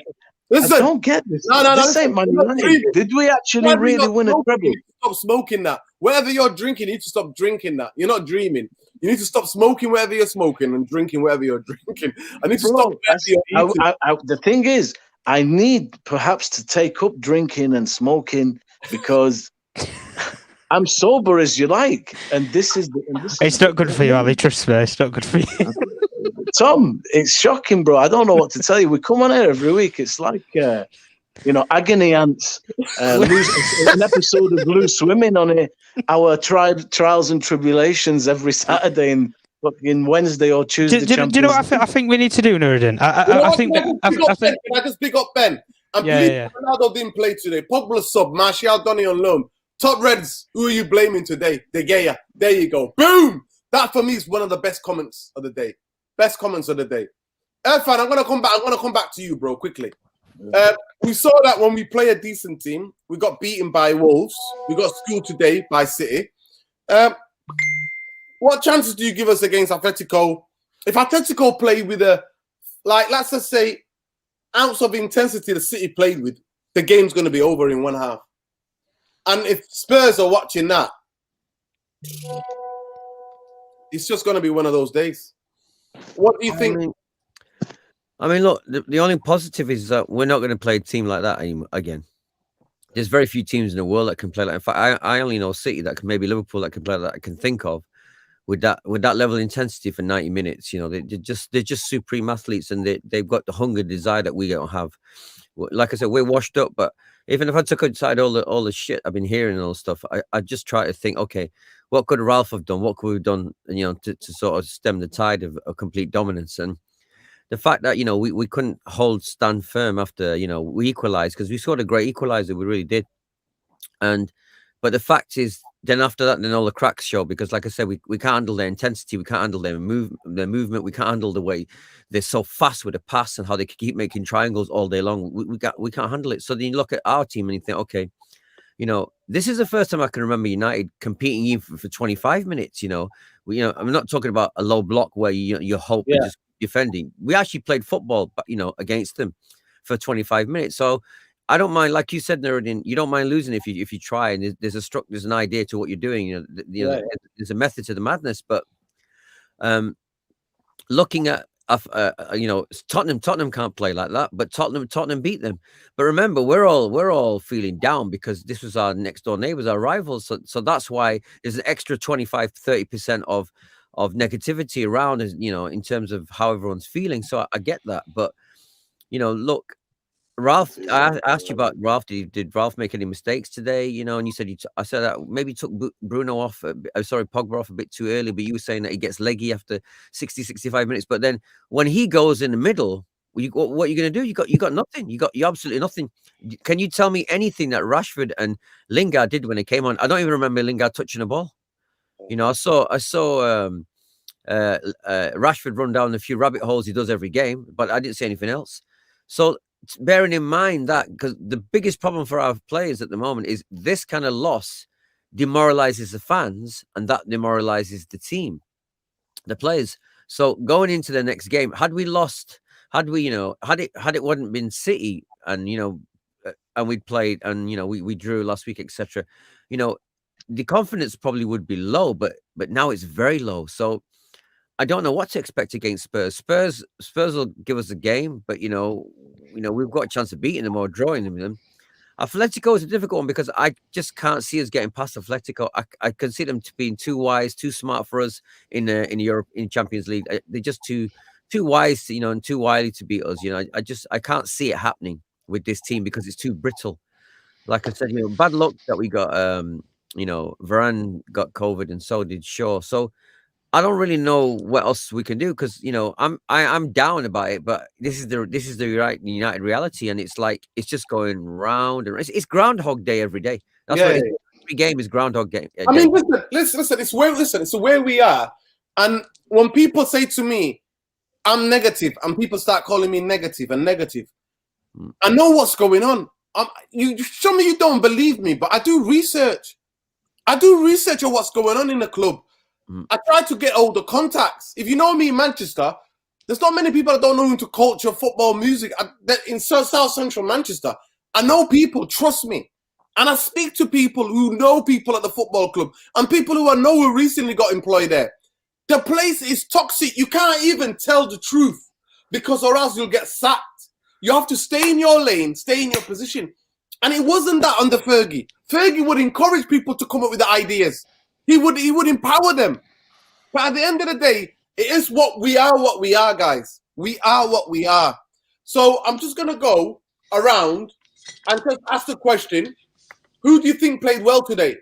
listen, I don't get this. No, this ain't Man United. Did we actually really win a treble? Stop smoking that. Whatever you're drinking, you need to stop drinking that. You're not dreaming. You need to stop smoking whatever you're smoking and drinking whatever you're drinking. I need to stop. The thing is, I need perhaps to take up drinking and smoking because I'm sober as you like, and this is. It's not good for you, Ali. Trust me, it's not good for you. Tom, it's shocking, bro. I don't know what to tell you. We come on here every week. It's like, agony ants. An episode of Blue Swimming on it. Our trials and tribulations every Saturday and fucking Wednesday or Tuesday. Do you know what I think we need to do, Nuruddin? I think. Can I just pick up Ben? And Ronaldo didn't play today. Pogba sub. Martial Donny on loan. Top Reds. Who are you blaming today? De Gea. There you go. Boom. That for me is one of the best comments of the day. Best comments of the day. Irfan, I'm gonna come back to you, bro, quickly. We saw that when we play a decent team, we got beaten by Wolves. We got schooled today by City. What chances do you give us against Atletico? If Atletico play with let's just say, ounce of intensity the City played with, the game's going to be over in one half. And if Spurs are watching that, it's just going to be one of those days. What do you think? I mean, look, the only positive is that we're not going to play a team like that again. There's very few teams in the world that can play like. In fact, I only know City that can, maybe Liverpool that can play that I can think of with that level of intensity for 90 minutes. They're just supreme athletes, and they've got the hunger, desire that we don't have. Like I said, we're washed up, but even if I took aside all the shit I've been hearing and all the stuff, I just try to think, okay, what could Ralph have done? What could we have done, to sort of stem the tide of complete dominance? And the fact that, we couldn't stand firm after, we equalized, because we scored a great equalizer. We really did. But the fact is, then after that, then all the cracks show, because, like I said, we can't handle their intensity, we can't handle their movement, we can't handle the way they're so fast with the pass and how they keep making triangles all day long. We can't handle it. So then you look at our team and you think, okay, this is the first time I can remember United competing even for 25 minutes. I'm not talking about a low block where you hope you're just defending. We actually played football, but against them for 25 minutes. So I don't mind, like you said, Nuruddin, you don't mind losing if you try, and there's an idea to what you're doing. There's a method to the madness. But looking at Tottenham can't play like that, but Tottenham beat them. But remember, we're all feeling down because this was our next door neighbors, our rivals. So that's why there's an extra 25-30% of negativity around, in terms of how everyone's feeling. So I get that, but look. Ralph, I asked you about Ralph. Did Ralph make any mistakes today? And you said I said that maybe took Bruno off. Pogba off a bit too early. But you were saying that he gets leggy after 60-65 minutes. But then when he goes in the middle, what are you going to do? You got nothing. You absolutely nothing. Can you tell me anything that Rashford and Lingard did when they came on? I don't even remember Lingard touching a ball. I saw Rashford run down a few rabbit holes he does every game, but I didn't see anything else. So, bearing in mind that, because the biggest problem for our players at the moment is this kind of loss demoralizes the fans, and that demoralizes the team, the players. So going into the next game, had we lost, had it wouldn't been City, and and we'd played, and we drew last week, etc. The confidence probably would be low, but now it's very low. So I don't know what to expect against Spurs. Spurs will give us a game, but we've got a chance of beating them or drawing them. Atletico is a difficult one because I just can't see us getting past Atletico. I consider them to being too wise, too smart for us in Europe, in Champions League. They're just too wise, and too wily to beat us. I can't see it happening with this team because it's too brittle. Like I said, bad luck that we got. Varane got COVID, and so did Shaw. So I don't really know what else we can do because I'm down about it, but this is the right United reality, and it's just going round and it's Groundhog Day every day. That's what every game is Groundhog Day. I mean, listen. It's where we are, and when people say to me, "I'm negative," and people start calling me negative, I know what's going on. Some of you don't believe me, but I do research. I do research on what's going on in the club. I try to get all the contacts. If you know me in Manchester, there's not many people that don't know into culture, football, music. In South Central Manchester, I know people, trust me. And I speak to people who know people at the football club and people who I know who recently got employed there. The place is toxic. You can't even tell the truth because or else you'll get sacked. You have to stay in your lane, stay in your position. And it wasn't that under Fergie. Fergie would encourage people to come up with the ideas. He would empower them. But at the end of the day, it is what we are, guys. We are what we are. So I'm just going to go around and just ask the question, who do you think played well today?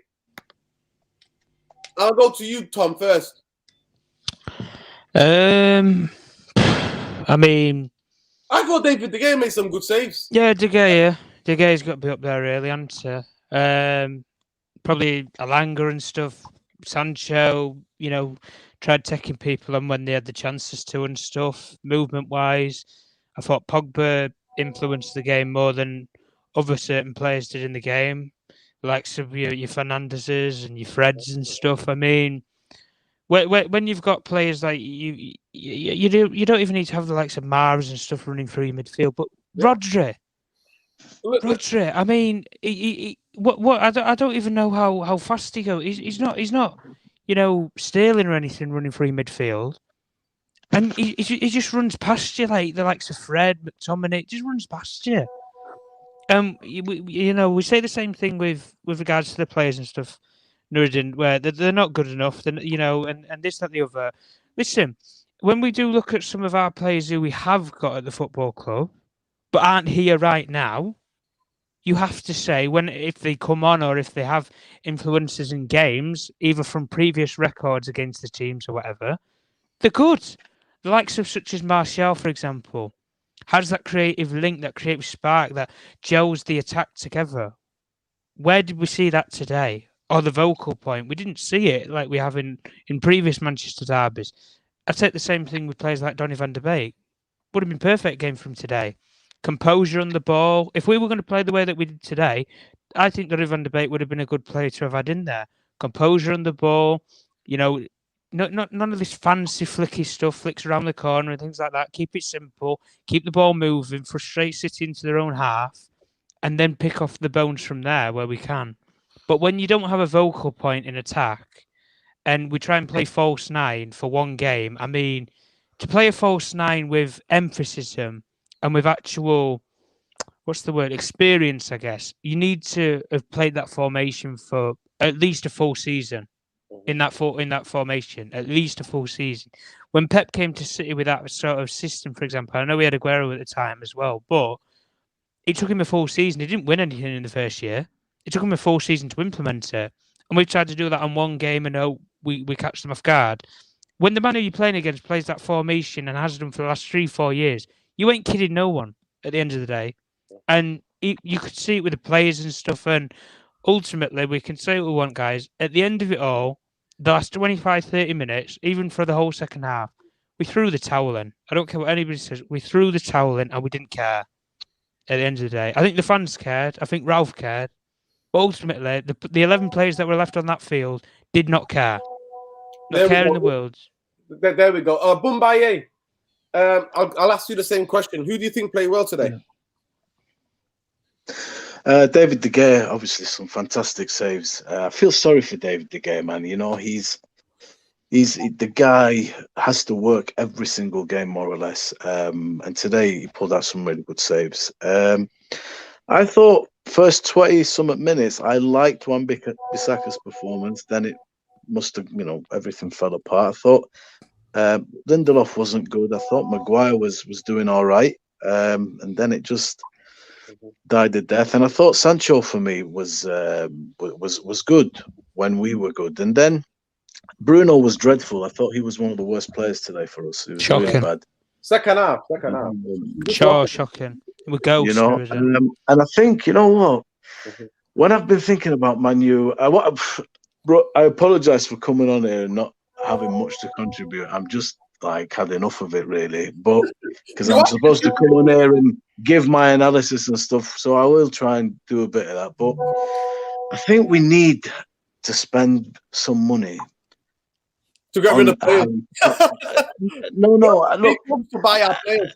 I'll go to you, Tom, first. I mean, I thought David De Gea made some good saves. Yeah, De Gea's got to be up there, really, hasn't he? Probably Alanga and stuff. Sancho, tried taking people on when they had the chances to and stuff. Movement-wise, I thought Pogba influenced the game more than other certain players did in the game, like some your Fernandez's and your Freds and stuff. I mean, when you've got players like you don't even need to have the likes of Mars and stuff running through your midfield, but Rodri. I mean, I don't even know how fast he goes. He's not, Sterling or anything running through midfield, and he just runs past you like the likes of Fred, McTominay. Just runs past you. We say the same thing with regards to the players and stuff, Nuruddin, where they're not good enough. And this, that, and the other. Listen, when we do look at some of our players who we have got at the football club, but aren't here right now, you have to say if they come on or if they have influences in games, either from previous records against the teams or whatever, they're good. The likes of such as Martial, for example, has that creative link, that creative spark that gels the attack together. Where did we see that today? Or the vocal point? We didn't see it like we have in previous Manchester derbies. I take the same thing with players like Donny van de Beek. Would have been perfect game from today. Composure on the ball. If we were going to play the way that we did today, I think Donny van de Beek would have been a good player to have had in there. Composure on the ball. None of this fancy flicky stuff, flicks around the corner and things like that. Keep it simple. Keep the ball moving. Frustrate City into their own half. And then pick off the bones from there where we can. But when you don't have a vocal point in attack and we try and play false nine for one game, I mean, to play a false nine with emphasis and with actual, experience, I guess, you need to have played that formation for at least a full season. In that formation, at least a full season. When Pep came to City with that sort of system, for example, I know we had Aguero at the time as well, but it took him a full season. He didn't win anything in the first year. It took him a full season to implement it. And we've tried to do that on one game and we catch them off guard. When the man who you're playing against plays that formation and has done for the last 3-4 years, you ain't kidding no one at the end of the day. And you could see it with the players and stuff. And ultimately, we can say what we want, guys. At the end of it all, the last 25, 30 minutes, even for the whole second half, we threw the towel in. I don't care what anybody says. We threw the towel in and we didn't care at the end of the day. I think the fans cared. I think Ralph cared. But ultimately, the 11 players that were left on that field did not care. Not care in the world. There we go. Bumbaye, I'll ask you the same question. Who do you think played well today? David De Gea, obviously some fantastic saves. I feel sorry for David De Gea, man. You know, he's the guy has to work every single game more or less. And today he pulled out some really good saves. I thought first 20 something minutes, I liked Wan-Bissaka's performance. Then it must have, everything fell apart. I thought Lindelof wasn't good. I thought Maguire was doing all right. And then it just died a death. And I thought Sancho for me was good when we were good. And then Bruno was dreadful. I thought he was one of the worst players today for us. It was Shocking. really bad. Second half. Shocking. We're ghosts. And I think, you know what? When I've been thinking about Man U, I apologise for coming on here and not having much to contribute. I'm just had enough of it, really. But because I'm supposed to come on here and give my analysis and stuff, so I will try and do a bit of that. But I think we need to spend some money to get rid of players. No. Look, to buy our players.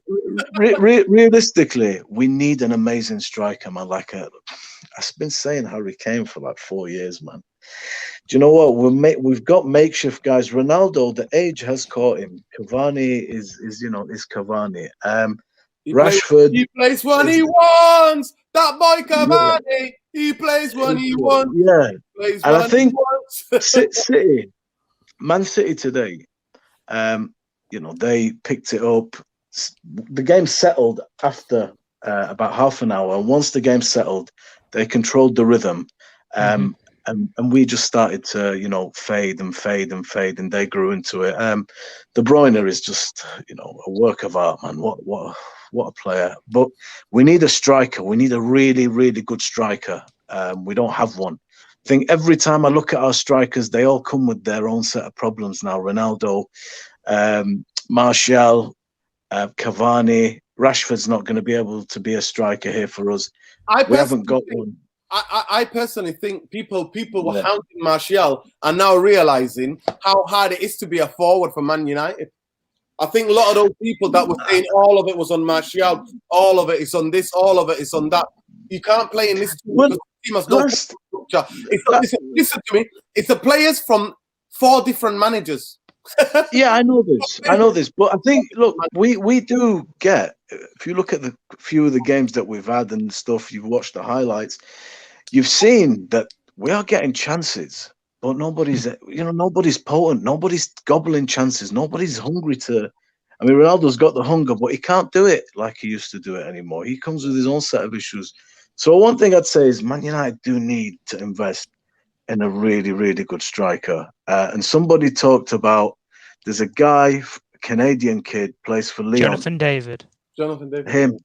Realistically, we need an amazing striker, man. I've been saying Harry Kane for 4 years, man. Do you know what? We've got makeshift guys. Ronaldo, the age has caught him. Cavani is Cavani. Rashford. He plays when he wants. That boy Cavani. Yeah. He plays when he wants. Yeah. And I think City, Man City today, they picked it up. The game settled after about half an hour. And once the game settled, they controlled the rhythm. And we just started to, fade, and they grew into it. De Bruyne is just, a work of art, man. What a player. But we need a striker. We need a really, really good striker. We don't have one. I think every time I look at our strikers, they all come with their own set of problems now. Ronaldo, Martial, Cavani, Rashford's not going to be able to be a striker here for us. We haven't got one. I personally think people were hounding Martial and now realizing how hard it is to be a forward for Man United. I think a lot of those people that were saying all of it was on Martial, all of it is on this, all of it is on that. You can't play in this team because the team has no structure. Listen to me. It's the players from 4 different managers. Yeah, I know this. But I think, look, we do get, if you look at the few of the games that we've had and stuff, you've watched the highlights, you've seen that we are getting chances, but nobody's potent. Nobody's gobbling chances. Nobody's hungry to. I mean, Ronaldo's got the hunger, but he can't do it like he used to do it anymore. He comes with his own set of issues. So one thing I'd say is Man United do need to invest in a really, really good striker. And somebody talked about there's a guy, Canadian kid, plays for Lyon. Jonathan David. Him.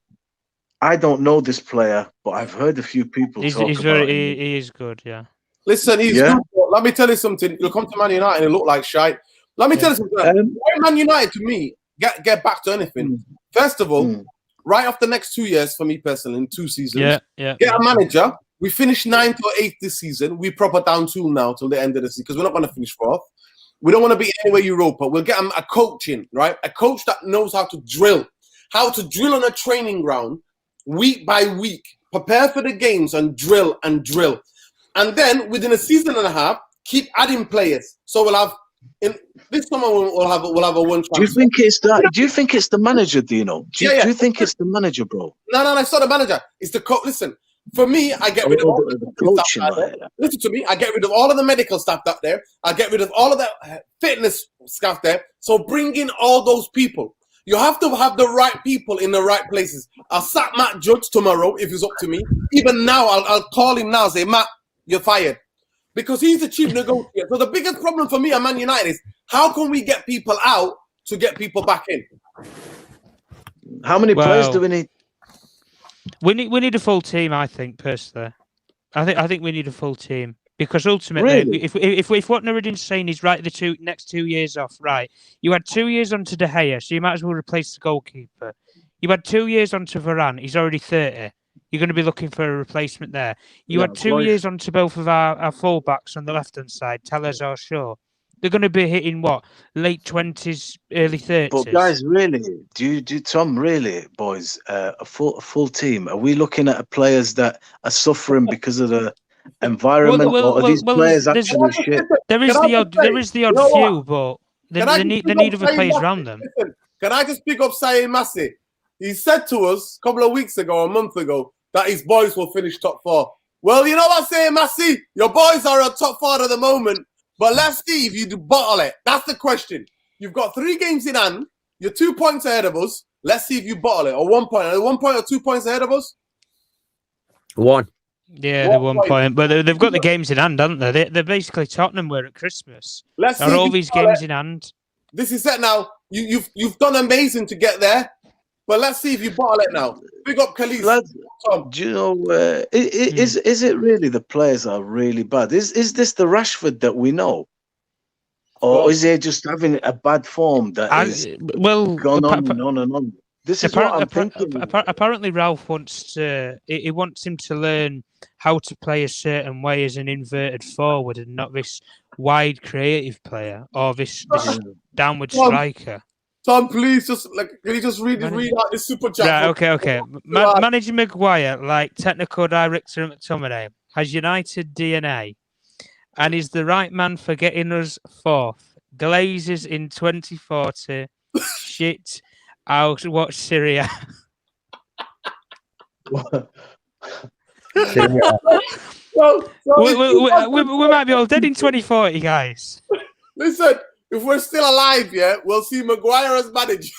I don't know this player, but I've heard a few people talk about him. He is good, yeah. Listen, he's good. Let me tell you something. You'll come to Man United and it look like shite. Let me tell you something. Why Man United, to me, get back to anything. First of all, right off the next 2 years, for me personally, in 2 seasons, get a manager. We finished 9th or 8th this season. We proper down 2 now till the end of the season because we're not going to finish 4th. We don't want to be anywhere Europa. We'll get a coach in, right? A coach that knows how to drill on a training ground week by week, prepare for the games and drill. And then within a season and a half, keep adding players. So we'll have this summer we'll have a one. Do you think it's that? Do you think it's the manager, Dino? Do you think it's the manager, bro? No, it's not the manager. It's the coach. Listen, for me, I get rid of all the coaching. Listen to me. I get rid of all of the medical staff up there. I get rid of all of the fitness staff there. So bring in all those people. You have to have the right people in the right places. I'll sack Matt Judge tomorrow if it's up to me. Even now, I'll call him now and say, Matt, you're fired. Because he's the chief negotiator. So the biggest problem for me at Man United is how can we get people out to get people back in? How many players do we need? We need a full team, I think, personally. I think we need a full team. Because ultimately, if what Nuruddin's saying is right, the next 2 years off, right? You had 2 years onto De Gea, so you might as well replace the goalkeeper. You had 2 years onto Varane, he's already 30. You're going to be looking for a replacement there. You had 2 years onto both of our full-backs on the left-hand side, Tellers or Shaw. They're going to be hitting, what, late 20s, early 30s? But guys, really, Tom, really, boys, a full team, are we looking at players that are suffering because of the environment, or are these players actually shit? There is the odd few, but they need other players around them. Listen, can I just pick up Saeed Massi? He said to us a couple of weeks ago, a month ago, that his boys will finish top 4. Well, you know what, Saeed Massi? Your boys are at top 4 at the moment, but let's see if you do bottle it. That's the question. You've got 3 games in hand. You're 2 points ahead of us. Let's see if you bottle it. Or 1 point. Are they 1 point or 2 points ahead of us? 1. Yeah, they're 1 point, but they've got the games in hand, haven't they? They're basically Tottenham were at Christmas. Let's see all these games in hand. This is it now. You've done amazing to get there, but let's see if you bottle it now. Big up, Khalees. Lads, do you know? Is it really the players are really bad? Is this the Rashford that we know, or is he just having a bad form that gone on and on? This is what I'm thinking. Apparently, Ralph wants him to learn how to play a certain way as an inverted forward and not this wide creative player or this downward striker. Tom, please can you just read out this super chat? Right, okay. Manager Maguire, like technical director McTominay, has United DNA and is the right man for getting us 4th. Glazers in 2040. Shit. I'll watch Syria. We might be all dead in 2040, guys. Listen, if we're still alive, we'll see Maguire as manager.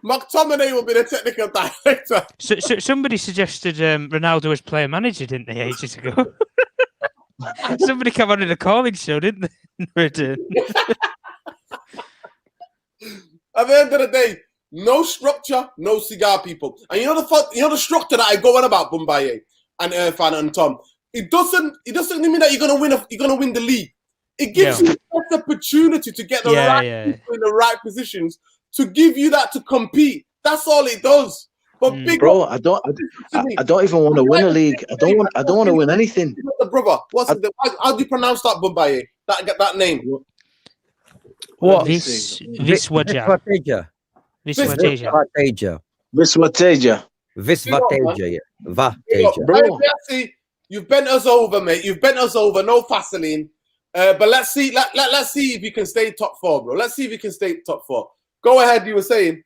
McTominay will be the technical director. So somebody suggested Ronaldo as player manager, didn't they, ages ago? Somebody came on in a calling show, didn't they? At the end of the day, no structure, no cigar, people. And you know the structure that I go on about, Bumbaye and Irfan and Tom. It doesn't mean that you're gonna win the league. It gives you the opportunity to get the right people in the right positions to give you that to compete. That's all it does. But bro, I don't even want to win a league. I don't want to win anything. Brother, how do you pronounce that, Bumbaye? That name? What? Viswateja. Bro, you've bent us over, mate. You've bent us over. No Vaseline. But let's see. Let's see if you can stay top 4, bro. Let's see if you can stay top 4. Go ahead. You were saying.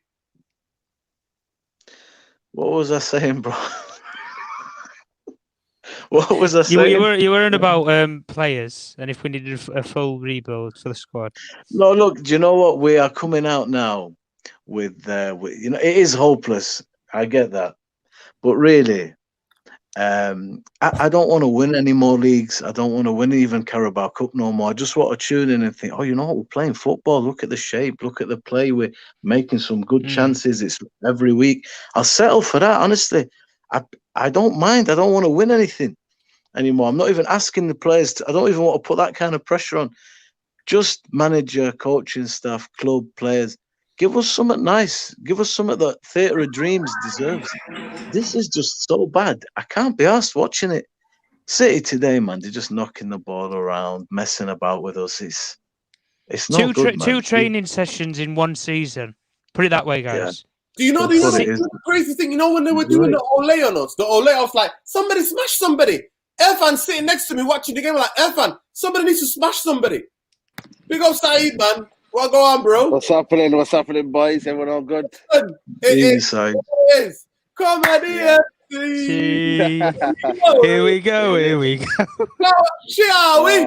What was I saying, bro? What was I saying? You were on about players and if we needed a full rebuild for the squad. No, look. Do you know what? We are coming out now with it is hopeless. I get that, but really, I don't want to win any more leagues. I don't want to win even Carabao Cup no more. I just want to tune in and think, oh, you know what? We're playing football. Look at the shape. Look at the play. We're making some good chances. It's every week. I'll settle for that, honestly. I don't mind. I don't want to win anything anymore. I'm not even asking the players. I don't even want to put that kind of pressure on. Just manager, coaching staff, club, players. Give us something nice. Give us something that Theatre of Dreams deserves. This is just so bad. I can't be asked watching it. City today, man, they're just knocking the ball around, messing about with us. It's not good, man. Two training sessions in one season. Put it that way, guys. Yeah. Do you know the crazy thing? You know when they were doing the Ole on us, the Ole, I was like, somebody smash somebody. Irfan sitting next to me watching the game, like, Irfan, somebody needs to smash somebody. Big up Saeed, man. What go on, bro? What's happening? What's happening, boys? Everyone all good? It is. Comedy. See. Here we go. Shall we?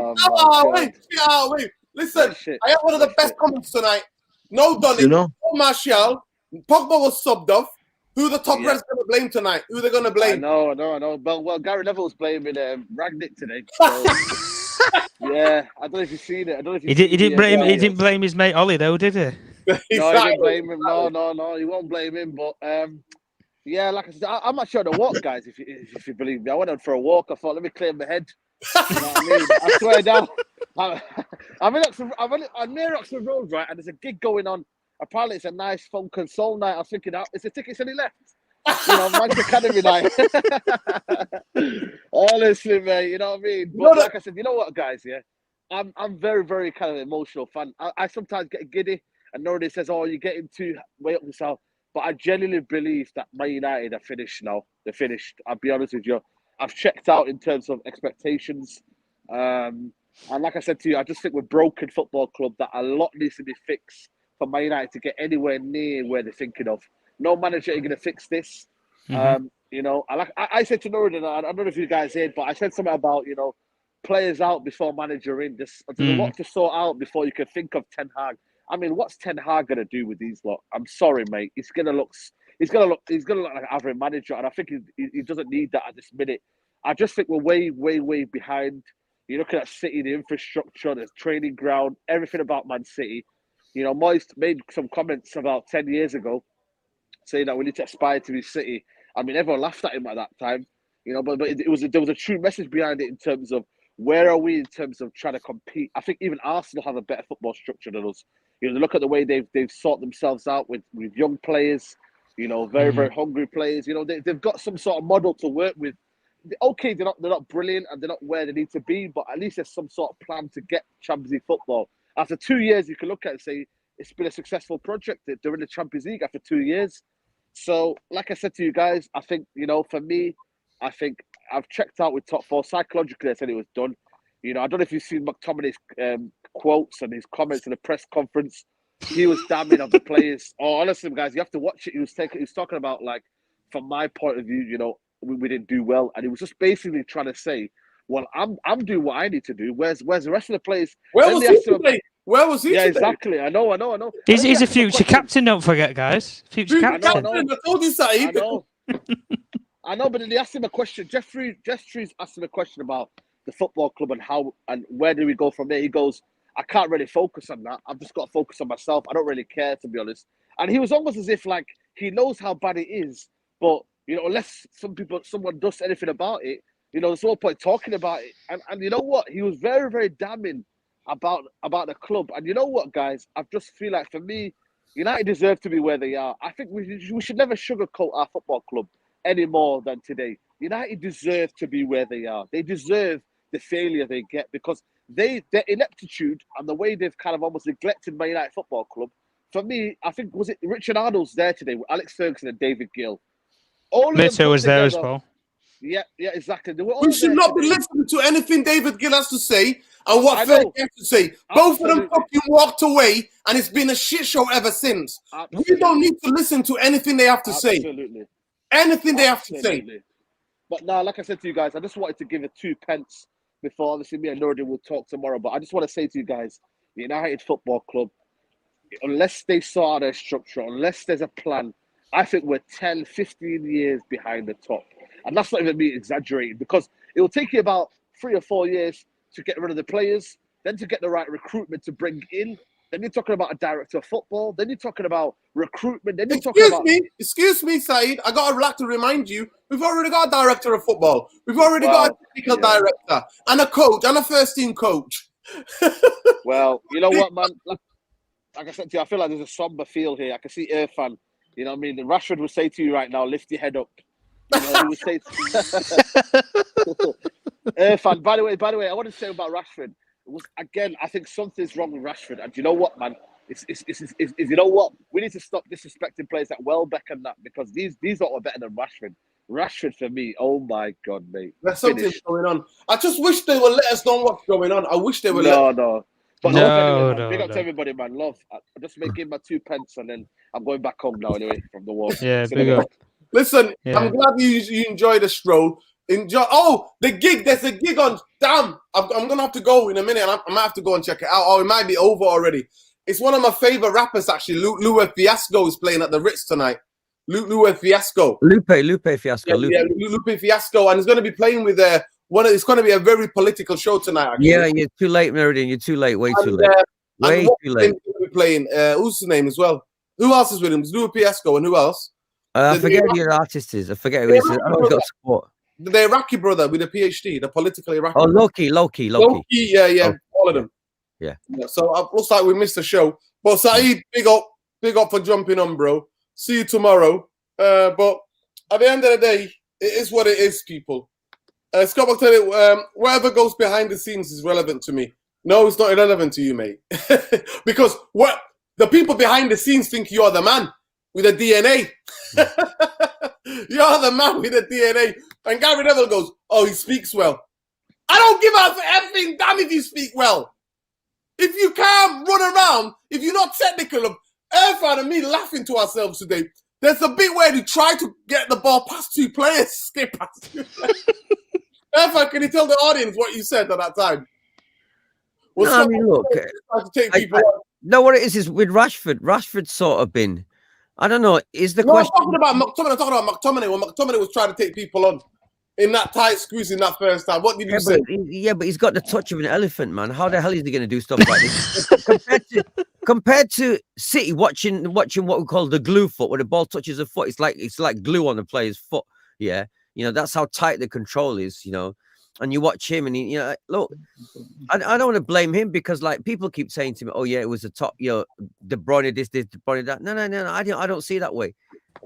Listen, I have one of the best comments tonight. No Donny, no Martial. Pogba was subbed off. Who the top red's going to blame tonight? Who they're going to blame? I know. Well, Gary Neville's blaming Ragnick today. So, yeah, I don't know if you've seen it. I don't know if he didn't blame his mate Ollie though, did he? No, he didn't blame him. No, he won't blame him. But yeah, like I said, I'm not sure the walk, guys. If you believe me, I went out for a walk. I thought, let me clear my head. You know what I mean? I swear down. I'm near Oxford Road, right? And there's a gig going on. Apparently, it's a nice fun console night. I was thinking, is the tickets any left? You know, Manchester Academy night. Honestly, mate, you know what I mean? But like I said, you know what, guys? Yeah, I'm very, very kind of emotional fan. I sometimes get giddy, and nobody says, "Oh, you're getting too way up yourself." But I genuinely believe that Man United are finished now. They're finished. I'll be honest with you. I've checked out in terms of expectations. And like I said to you, I just think we're a broken football club that a lot needs to be fixed for Man United to get anywhere near where they're thinking of. No manager is going to fix this. You know, I said to Norton, I don't know if you guys heard, but I said something about, you know, players out before manager in. There's a lot to sort out before you can think of Ten Hag. I mean, what's Ten Hag going to do with these lot? I'm sorry, mate. He's going to look like an average manager, and I think he doesn't need that at this minute. I just think we're way, way, way behind. You're looking at City, the infrastructure, the training ground, everything about Man City. You know, Moyes made some comments about 10 years ago saying that we need to aspire to be City. I mean, everyone laughed at him at that time, you know, but there was a true message behind it in terms of where are we in terms of trying to compete. I think even Arsenal have a better football structure than us. You know, look at the way they've sorted themselves out with young players, you know, very, very hungry players. You know, they've got some sort of model to work with. Okay, they're not brilliant and they're not where they need to be, but at least there's some sort of plan to get Champions League football. After 2 years, you can look at it and say it's been a successful project. They're in the Champions League after 2 years. So, like I said to you guys, I think, you know, for me, I think I've checked out with top four. Psychologically, I said it was done. You know, I don't know if you've seen McTominay's quotes and his comments in the press conference. He was damning of the players. Oh, honestly, guys, you have to watch it. He was talking about, like, from my point of view, you know, we didn't do well, and he was just basically trying to say, "Well, I'm doing what I need to do. Where's the rest of the players?" Where was he today? Where was he? Yeah, today? Exactly. I know. He's a future captain. Don't forget, guys. Future captain. I told you, Saeed. I know, but then they asked him a question. Jeffrey's asked him a question about the football club and how and where do we go from there. He goes, "I can't really focus on that. I've just got to focus on myself. I don't really care, to be honest." And he was almost as if like he knows how bad it is, but you know, unless someone does anything about it, you know, there's no point talking about it. And you know what? He was very, very damning about the club. And you know what, guys? I just feel like for me, United deserve to be where they are. I think we should never sugarcoat our football club any more than today. United deserve to be where they are. They deserve the failure they get because their ineptitude and the way they've kind of almost neglected Man United Football Club. For me, I think, was it Richard Arnold's there today with Alex Ferguson and David Gill? Mitchell was there as well. Yeah, exactly. We should not be listening to anything David Gill has to say and what Ferguson has to say. Both of them fucking walked away, and it's been a shit show ever since. Absolutely. We don't need to listen to anything they have to say. Anything they have to say. But now, like I said to you guys, I just wanted to give it 2 pence before obviously me and Nordi will talk tomorrow. But I just want to say to you guys, the United Football Club, unless they sort out their structure, unless there's a plan, I think we're 10, 15 years behind the top. And that's not even me exaggerating, because it will take you about 3 or 4 years to get rid of the players, then to get the right recruitment to bring in. Then you're talking about a director of football. Then you're talking about recruitment. Then you're talking about... Excuse me, Saeed. I'd like to remind you, we've already got a director of football. We've already got a technical director and a coach and a first-team coach. Well, you know what, man? Like I said to you, I feel like there's a somber feel here. I can see Irfan. You know what I mean? Rashford would say to you right now, lift your head up. You know, he would say... Irfan, by the way, I want to say about Rashford. Again, I think something's wrong with Rashford, and you know what, man? It's you know what? We need to stop disrespecting players like Welbeck and that, because these lot are better than Rashford. Rashford for me, oh my God, mate. There's something going on. I just wish they would let us know what's going on. I wish they would. No. But No. Big up to everybody, man. Love. I just give my 2 pence, and then I'm going back home now anyway from the war. Yeah, big up. Listen, I'm glad you enjoyed the stroll. Enjoy. Oh, the gig. There's a gig on. Damn, I'm gonna have to go in a minute. I might have to go and check it out. Oh, it might be over already. It's one of my favorite rappers actually. Lupe Fiasco is playing at the Ritz tonight. Lupe Fiasco. Lupe Fiasco. Lupe Fiasco, and he's going to be playing with it's going to be a very political show tonight. Actually. Yeah, you're too late, Meridian. You're too late. Way too late. Way too late. Be playing. Who's his name as well? Who else is with him? It's Lupe Fiasco, and who else? I forget who the artist is. I forget who it is. I don't got support. The Iraqi brother with a PhD, the political Iraqi. Oh, Loki. Yeah, all of them. Yeah. So it looks like we missed the show. But Saeed, big up for jumping on, bro. See you tomorrow. But at the end of the day, it is what it is, people. Scott, I'll tell you, whatever goes behind the scenes is relevant to me. No, it's not irrelevant to you, mate. Because what the people behind the scenes think you're the man with a DNA. You're the man with a DNA. And Gary Neville goes, oh, he speaks well. I don't give a effing damn if you speak well. If you can't run around, if you're not technical, Irfan and me laughing to ourselves today. There's a bit where he tried to get the ball past 2 players, skip past 2 players. Irfan, can you tell the audience what you said at that time? Well, no, I mean, look. No, what it is with Rashford. Rashford's sort of been, I don't know, is the question... I'm talking about McTominay, when McTominay was trying to take people on in that tight squeeze in that first time. What did you say? But he's got the touch of an elephant, man. How the hell is he going to do stuff like this? compared to City watching what we call the glue foot, where the ball touches a foot, it's like glue on the player's foot. Yeah, you know, that's how tight the control is. You know, and you watch him, and look, I don't want to blame him, because like people keep saying to me, oh yeah, it was a top, De Bruyne this, De Bruyne that. No, I don't see it that way.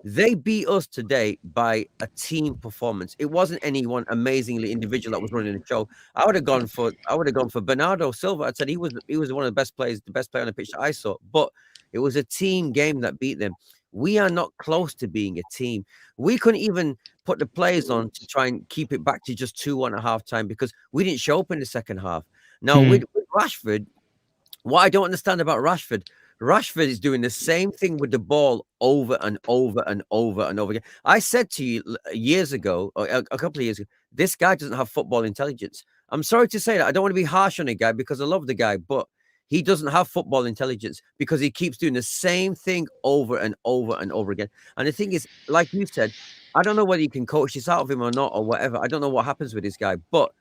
They beat us today by a team performance. It wasn't anyone amazingly individual that was running the show. I would have gone for Bernardo Silva. I said he was one of the best players, the best player on the pitch that I saw. But it was a team game that beat them. We are not close to being a team. We couldn't even put the players on to try and keep it back to just 2-1 at halftime, because we didn't show up in the second half. Now with Rashford, what I don't understand about Rashford is doing the same thing with the ball over and over and over and over again. I said to you years ago, or a couple of years ago, this guy doesn't have football intelligence. I'm sorry to say that. I don't want to be harsh on the guy, because I love the guy, but he doesn't have football intelligence, because he keeps doing the same thing over and over and over again. And the thing is, like you said, I don't know whether you can coach this out of him or not, or whatever. I don't know what happens with this guy, but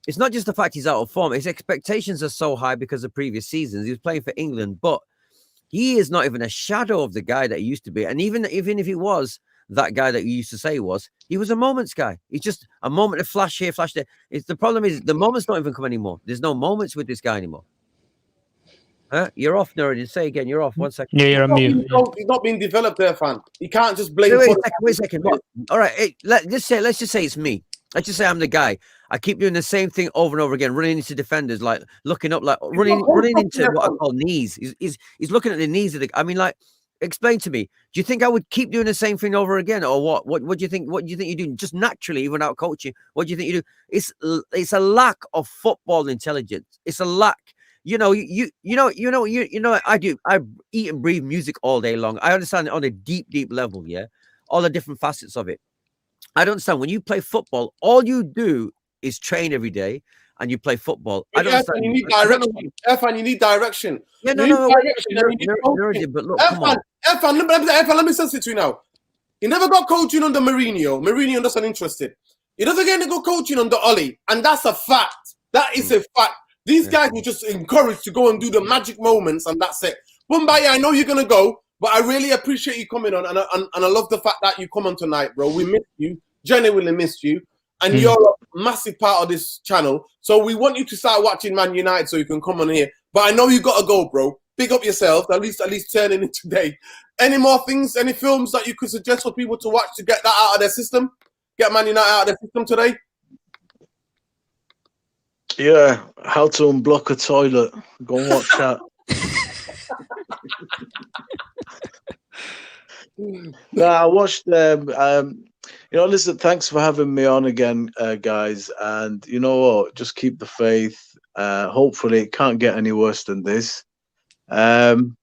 it's not just the fact he's out of form. His expectations are so high because of previous seasons. He was playing for England, but he is not even a shadow of the guy that he used to be. And even if he was that guy that you used to say he was a moments guy. He's just a moment of flash here, flash there. The problem is the moments don't even come anymore. There's no moments with this guy anymore. You're off, Nurian. Say again. You're off. 1 second. Yeah, you're on mute. He's not being developed there, fan. You can't just blame. Wait a second. All right. Let's just say it's me. Let's just say I'm the guy. I keep doing the same thing over and over again, running into defenders, like looking up, like running into what I call knees. He's looking at the knees of the. I mean, like, explain to me. Do you think I would keep doing the same thing over again, or what? What do you think? What do you think you do? Just naturally, even without coaching, what do you think you do? It's a lack of football intelligence. It's a lack. You know, I do. I eat and breathe music all day long. I understand it on a deep level. Yeah, all the different facets of it. I don't understand. When you play football, all you do is train every day, and you play football. I don't understand. You need direction. Irfan, you need direction. Yeah, no. But look, come on. Irfan, let me say it to you now. He never got coaching under Mourinho. Mourinho doesn't interested. He doesn't get to go coaching under Oli, and that's a fact. That is a fact. These guys were just encouraged to go and do the magic moments, and that's it. Mumbai, I know you're gonna go, but I really appreciate you coming on, and I love the fact that you come on tonight, bro. We missed you, genuinely missed you, and you're a massive part of this channel. So we want you to start watching Man United so you can come on here. But I know you gotta go, bro. Big up yourself. At least turning it today. Any more things? Any films that you could suggest for people to watch to get that out of their system? Get Man United out of their system today? Yeah, how to unblock a toilet. Go and watch that. No, I watched them. You know, listen, thanks for having me on again, guys. And you know what? Just keep the faith. Hopefully, it can't get any worse than this. And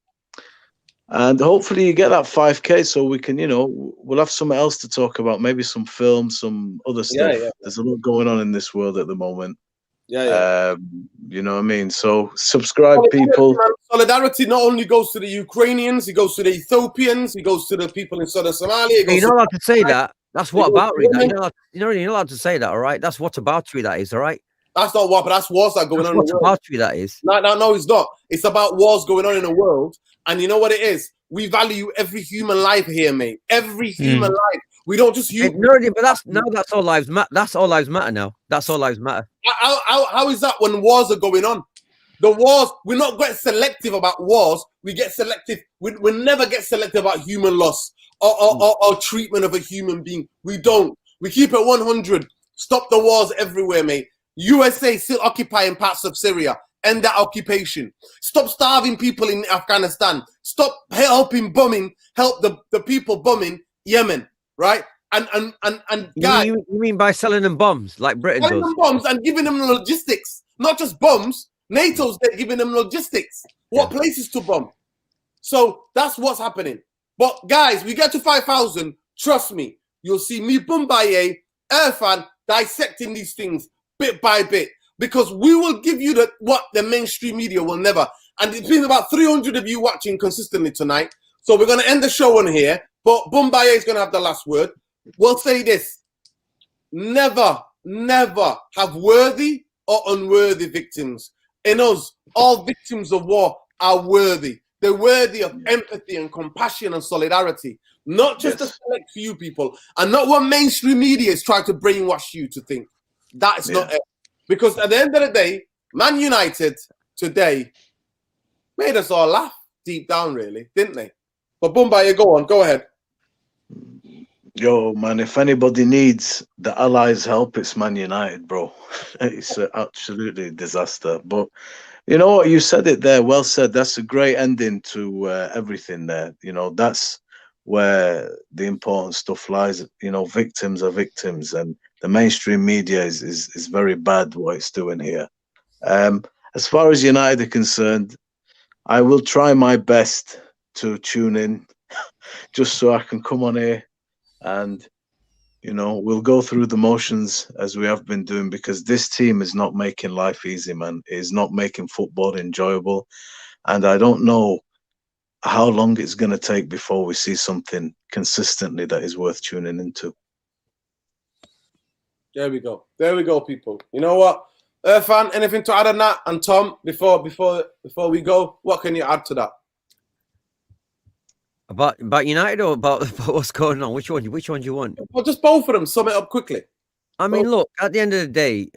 hopefully, you get that 5K so we can, you know, we'll have something else to talk about. Maybe some films, some other stuff. Yeah. There's a lot going on in this world at the moment. You know what I mean? So subscribe, people. Solidarity not only goes to the Ukrainians, it goes to the Ethiopians, it goes to the people in southern Somalia. You're not allowed to say that. That's what about that. You're not allowed to say that, all right? That's what about you that is, all right? That's not what, but that's wars that are going on in the world. What about you that is? No, it's not. It's about wars going on in the world. And you know what it is? We value every human life here, mate. Every human life. We don't just use. But that's all lives matter. That's all lives matter now. That's all lives matter. How is that when wars are going on? The wars, we're not getting selective about wars. We get selective. We never get selective about human loss or treatment of a human being. We don't. We keep it 100. Stop the wars everywhere, mate. USA still occupying parts of Syria. End that occupation. Stop starving people in Afghanistan. Stop helping bombing. Help the people bombing Yemen. Right? And guys, you mean by selling them bombs like Britain does? Selling them bombs and giving them logistics, not just bombs. NATO's there giving them logistics. What places to bomb? So that's what's happening. But guys, we get to 5,000. Trust me, you'll see me, Bumbaye, Irfan, dissecting these things bit by bit, because we will give you what the mainstream media will never. And it's been about 300 of you watching consistently tonight. So we're going to end the show on here. But Bumbaye is going to have the last word. We'll say this. Never have worthy or unworthy victims. In us, all victims of war are worthy. They're worthy of empathy and compassion and solidarity. Not just a select few people. And not what mainstream media is trying to brainwash you to think. That's not it. Because at the end of the day, Man United today made us all laugh deep down, really, didn't they? But Bumbaye, go ahead. Yo, man, if anybody needs the Allies' help, it's Man United, bro. It's absolutely a disaster. But you know what? You said it there. Well said. That's a great ending to everything there. You know, that's where the important stuff lies. You know, victims are victims, and the mainstream media is very bad what it's doing here. As far as United are concerned, I will try my best to tune in just so I can come on here and, you know, we'll go through the motions as we have been doing, because this team is not making life easy, man. It is not making football enjoyable. And I don't know how long it's going to take before we see something consistently that is worth tuning into. There we go. There we go, people. You know what? Irfan, anything to add on that? And Tom, before we go, what can you add to that? About United or about what's going on? Which one do you want? Well, just both of them. Sum it up quickly. I mean, look, at the end of the day,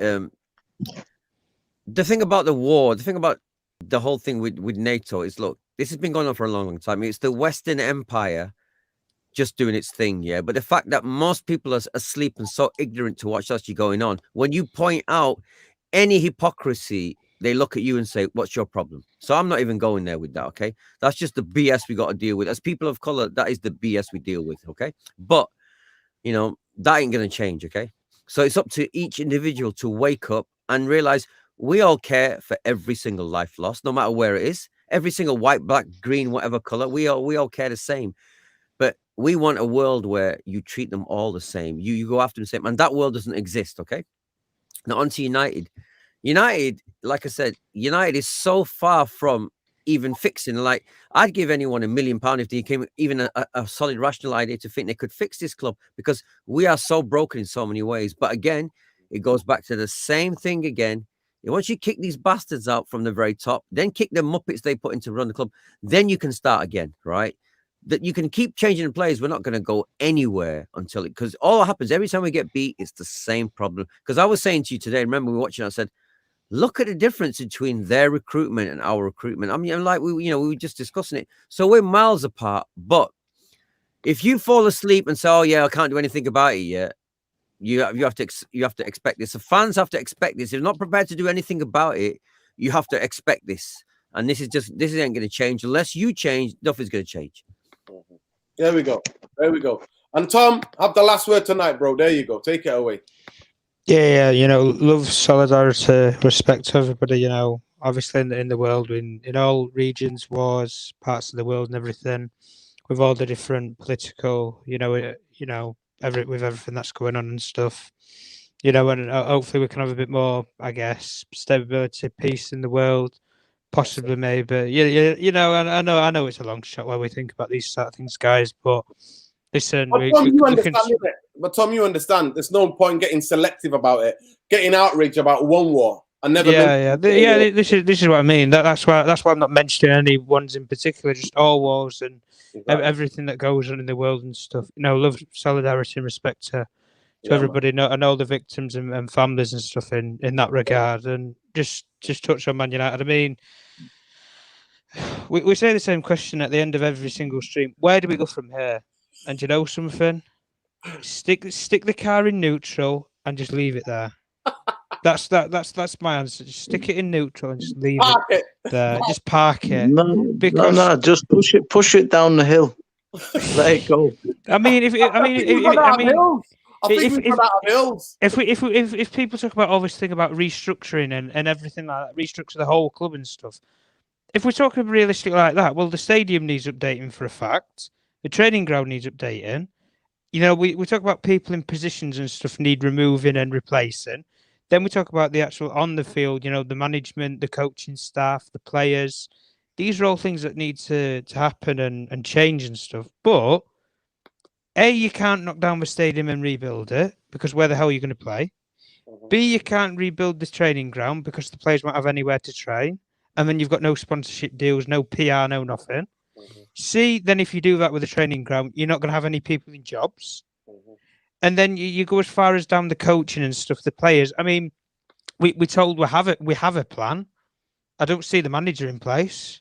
the thing about the war, the thing about the whole thing with NATO is, look, this has been going on for a long, long time. It's the Western Empire just doing its thing, yeah. But the fact that most people are asleep and so ignorant to what's actually going on, when you point out any hypocrisy, they look at you and say, what's your problem? So I'm not even going there with that, okay? That's just the BS we got to deal with. As people of color, that is the BS we deal with, okay? But, you know, that ain't going to change, okay? So it's up to each individual to wake up and realize we all care for every single life lost, no matter where it is. Every single white, black, green, whatever color, we all care the same. But we want a world where you treat them all the same. You go after them the same. And that world doesn't exist, okay? Now, on to United. United, like I said, United is so far from even fixing. Like, I'd give anyone £1 million if they came even a solid rational idea to think they could fix this club, because we are so broken in so many ways. But again, it goes back to the same thing again. Once you kick these bastards out from the very top, then kick the muppets they put in to run the club, then you can start again, right? That you can keep changing the players. We're not going to go anywhere until it, because all that happens every time we get beat, it's the same problem. Because I was saying to you today, remember we were watching, I said, look at the difference between their recruitment and our recruitment. I mean, like we were just discussing it. So we're miles apart. But if you fall asleep and say, "Oh yeah, I can't do anything about it yet," you have to expect this. The fans have to expect this. If you're not prepared to do anything about it, you have to expect this. And this ain't going to change unless you change. Nothing's going to change. There we go. And Tom, have the last word tonight, bro. There you go. Take it away. Yeah, love, solidarity, respect to everybody, obviously in the world, in all regions, wars, parts of the world and everything, with all the different political, with everything that's going on and stuff, and hopefully we can have a bit more, I guess, stability, peace in the world, possibly, maybe. I know it's a long shot while we think about these sort of things, guys, but listen, Tom, you understand. There's no point getting selective about it, getting outraged about one war. I never. This is what I mean. That's why I'm not mentioning any ones in particular. Just all wars and everything that goes on in the world and stuff. Love, solidarity, and respect to everybody, and all the victims and families and stuff in that regard. And just touch on Man United. I mean, we say the same question at the end of every single stream. Where do we go from here? And you know something? Stick the car in neutral and just leave it there. That's my answer. Just stick it in neutral and just leave it there. Just park it. No, just push it down the hill. Let it go. I mean, if people talk about all this thing about restructuring and everything like that, restructure the whole club and stuff. If we're talking realistic like that, well, the stadium needs updating for a fact. The training ground needs updating. We talk about people in positions and stuff need removing and replacing. Then we talk about the actual on the field, the management, the coaching staff, the players. These are all things that need to happen and change and stuff. But A, you can't knock down the stadium and rebuild it, because where the hell are you going to play? B, you can't rebuild this training ground because the players won't have anywhere to train. And then you've got no sponsorship deals, no PR, no nothing. C, then if you do that with a training ground, you're not going to have any people in jobs. And then you go as far as down the coaching and stuff, the players. I mean, we told we have a plan. I don't see the manager in place.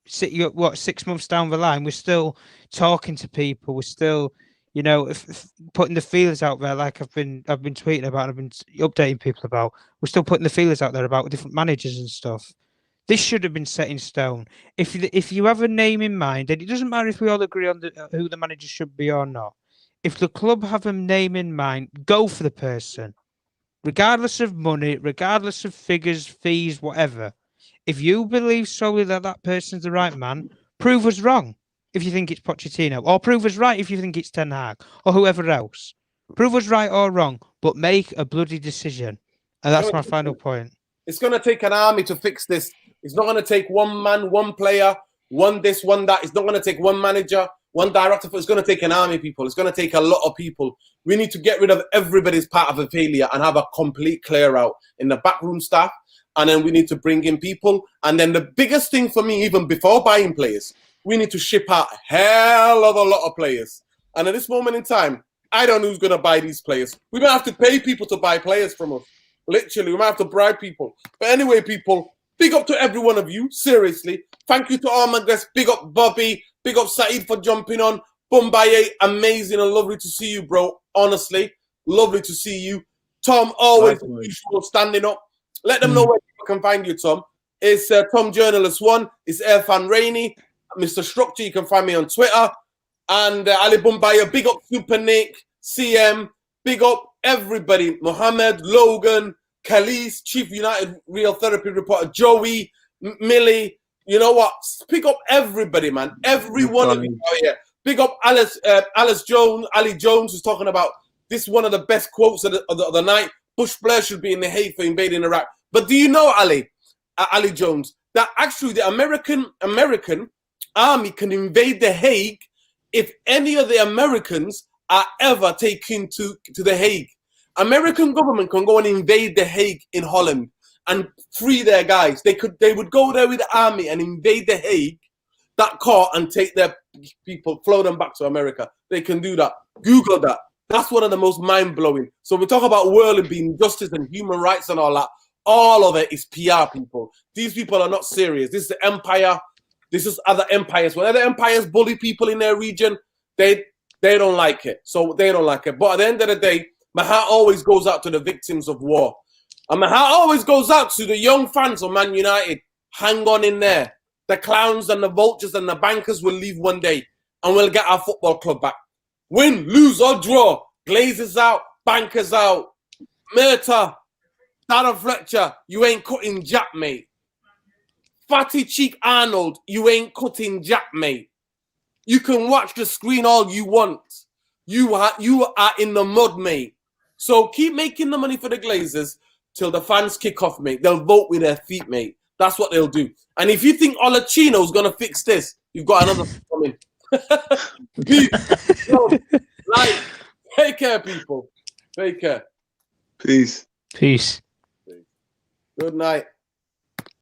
6 months down the line, we're still talking to people. We're still, if putting the feelers out there, like I've been tweeting about, I've been updating people about. We're still putting the feelers out there about different managers and stuff. This should have been set in stone. If you have a name in mind, and it doesn't matter if we all agree on who the manager should be or not. If the club have a name in mind, go for the person, regardless of money, regardless of figures, fees, whatever. If you believe solely that person's the right man, prove us wrong if you think it's Pochettino, or prove us right if you think it's Ten Hag, or whoever else. Prove us right or wrong, but make a bloody decision. And that's my final point. It's going to take an army to fix this. It's not going to take one man, one player, one this, one that. It's not going to take one manager, one director. It's going to take an army, people. It's going to take a lot of people. We need to get rid of everybody's part of a failure and have a complete clear out in the backroom staff. And then we need to bring in people. And then the biggest thing for me, even before buying players, we need to ship out a hell of a lot of players. And at this moment in time, I don't know who's going to buy these players. We might have to pay people to buy players from us. Literally, we might have to bribe people. But anyway, people, big up to every one of you. Seriously. Thank you to all my guests. Big up Bobby. Big up Saeed for jumping on. Bombaye, amazing and lovely to see you, bro. Honestly, lovely to see you. Tom, always usual, standing up. Let them know where people can find you, Tom. It's Tom Journalist 1. It's Irfan Rainey. Mr. Structure, you can find me on Twitter. And Ali Bombaye, big up Super Nick, CM. Big up everybody. Mohammed, Logan, Khalees, Chief United Real Therapy Reporter, Joey, Millie. You know what? Pick up everybody, man. Every one of you out here. Big up Alice Jones, Ali Jones, who's talking about this one of the best quotes of the night. Bush Blair should be in the Hague for invading Iraq. But do you know, Ali Jones, that actually the American army can invade The Hague if any of the Americans are ever taken to The Hague. American government can go and invade The Hague in Holland and free their guys. They would go there with the army and invade The Hague, that court, and take their people, flow them back to America. They can do that. Google that. That's one of the most mind-blowing. So we talk about world and being justice and human rights and all that. All of it is PR, people. These people are not serious. This is the empire. This is other empires. When other empires bully people in their region, they don't like it. So they don't like it. But at the end of the day, my heart always goes out to the victims of war. And my heart always goes out to the young fans of Man United. Hang on in there. The clowns and the vultures and the bankers will leave one day and we'll get our football club back. Win, lose or draw. Glazers out, bankers out. Murta, Darren Fletcher, you ain't cutting jack, mate. Fatty Cheek Arnold, you ain't cutting jack, mate. You can watch the screen all you want. You are in the mud, mate. So keep making the money for the Glazers till the fans kick off, mate. They'll vote with their feet, mate. That's what they'll do. And if you think Olachino's going to fix this, you've got another coming. Like, take care, people. Take care. Peace. Peace. Good night.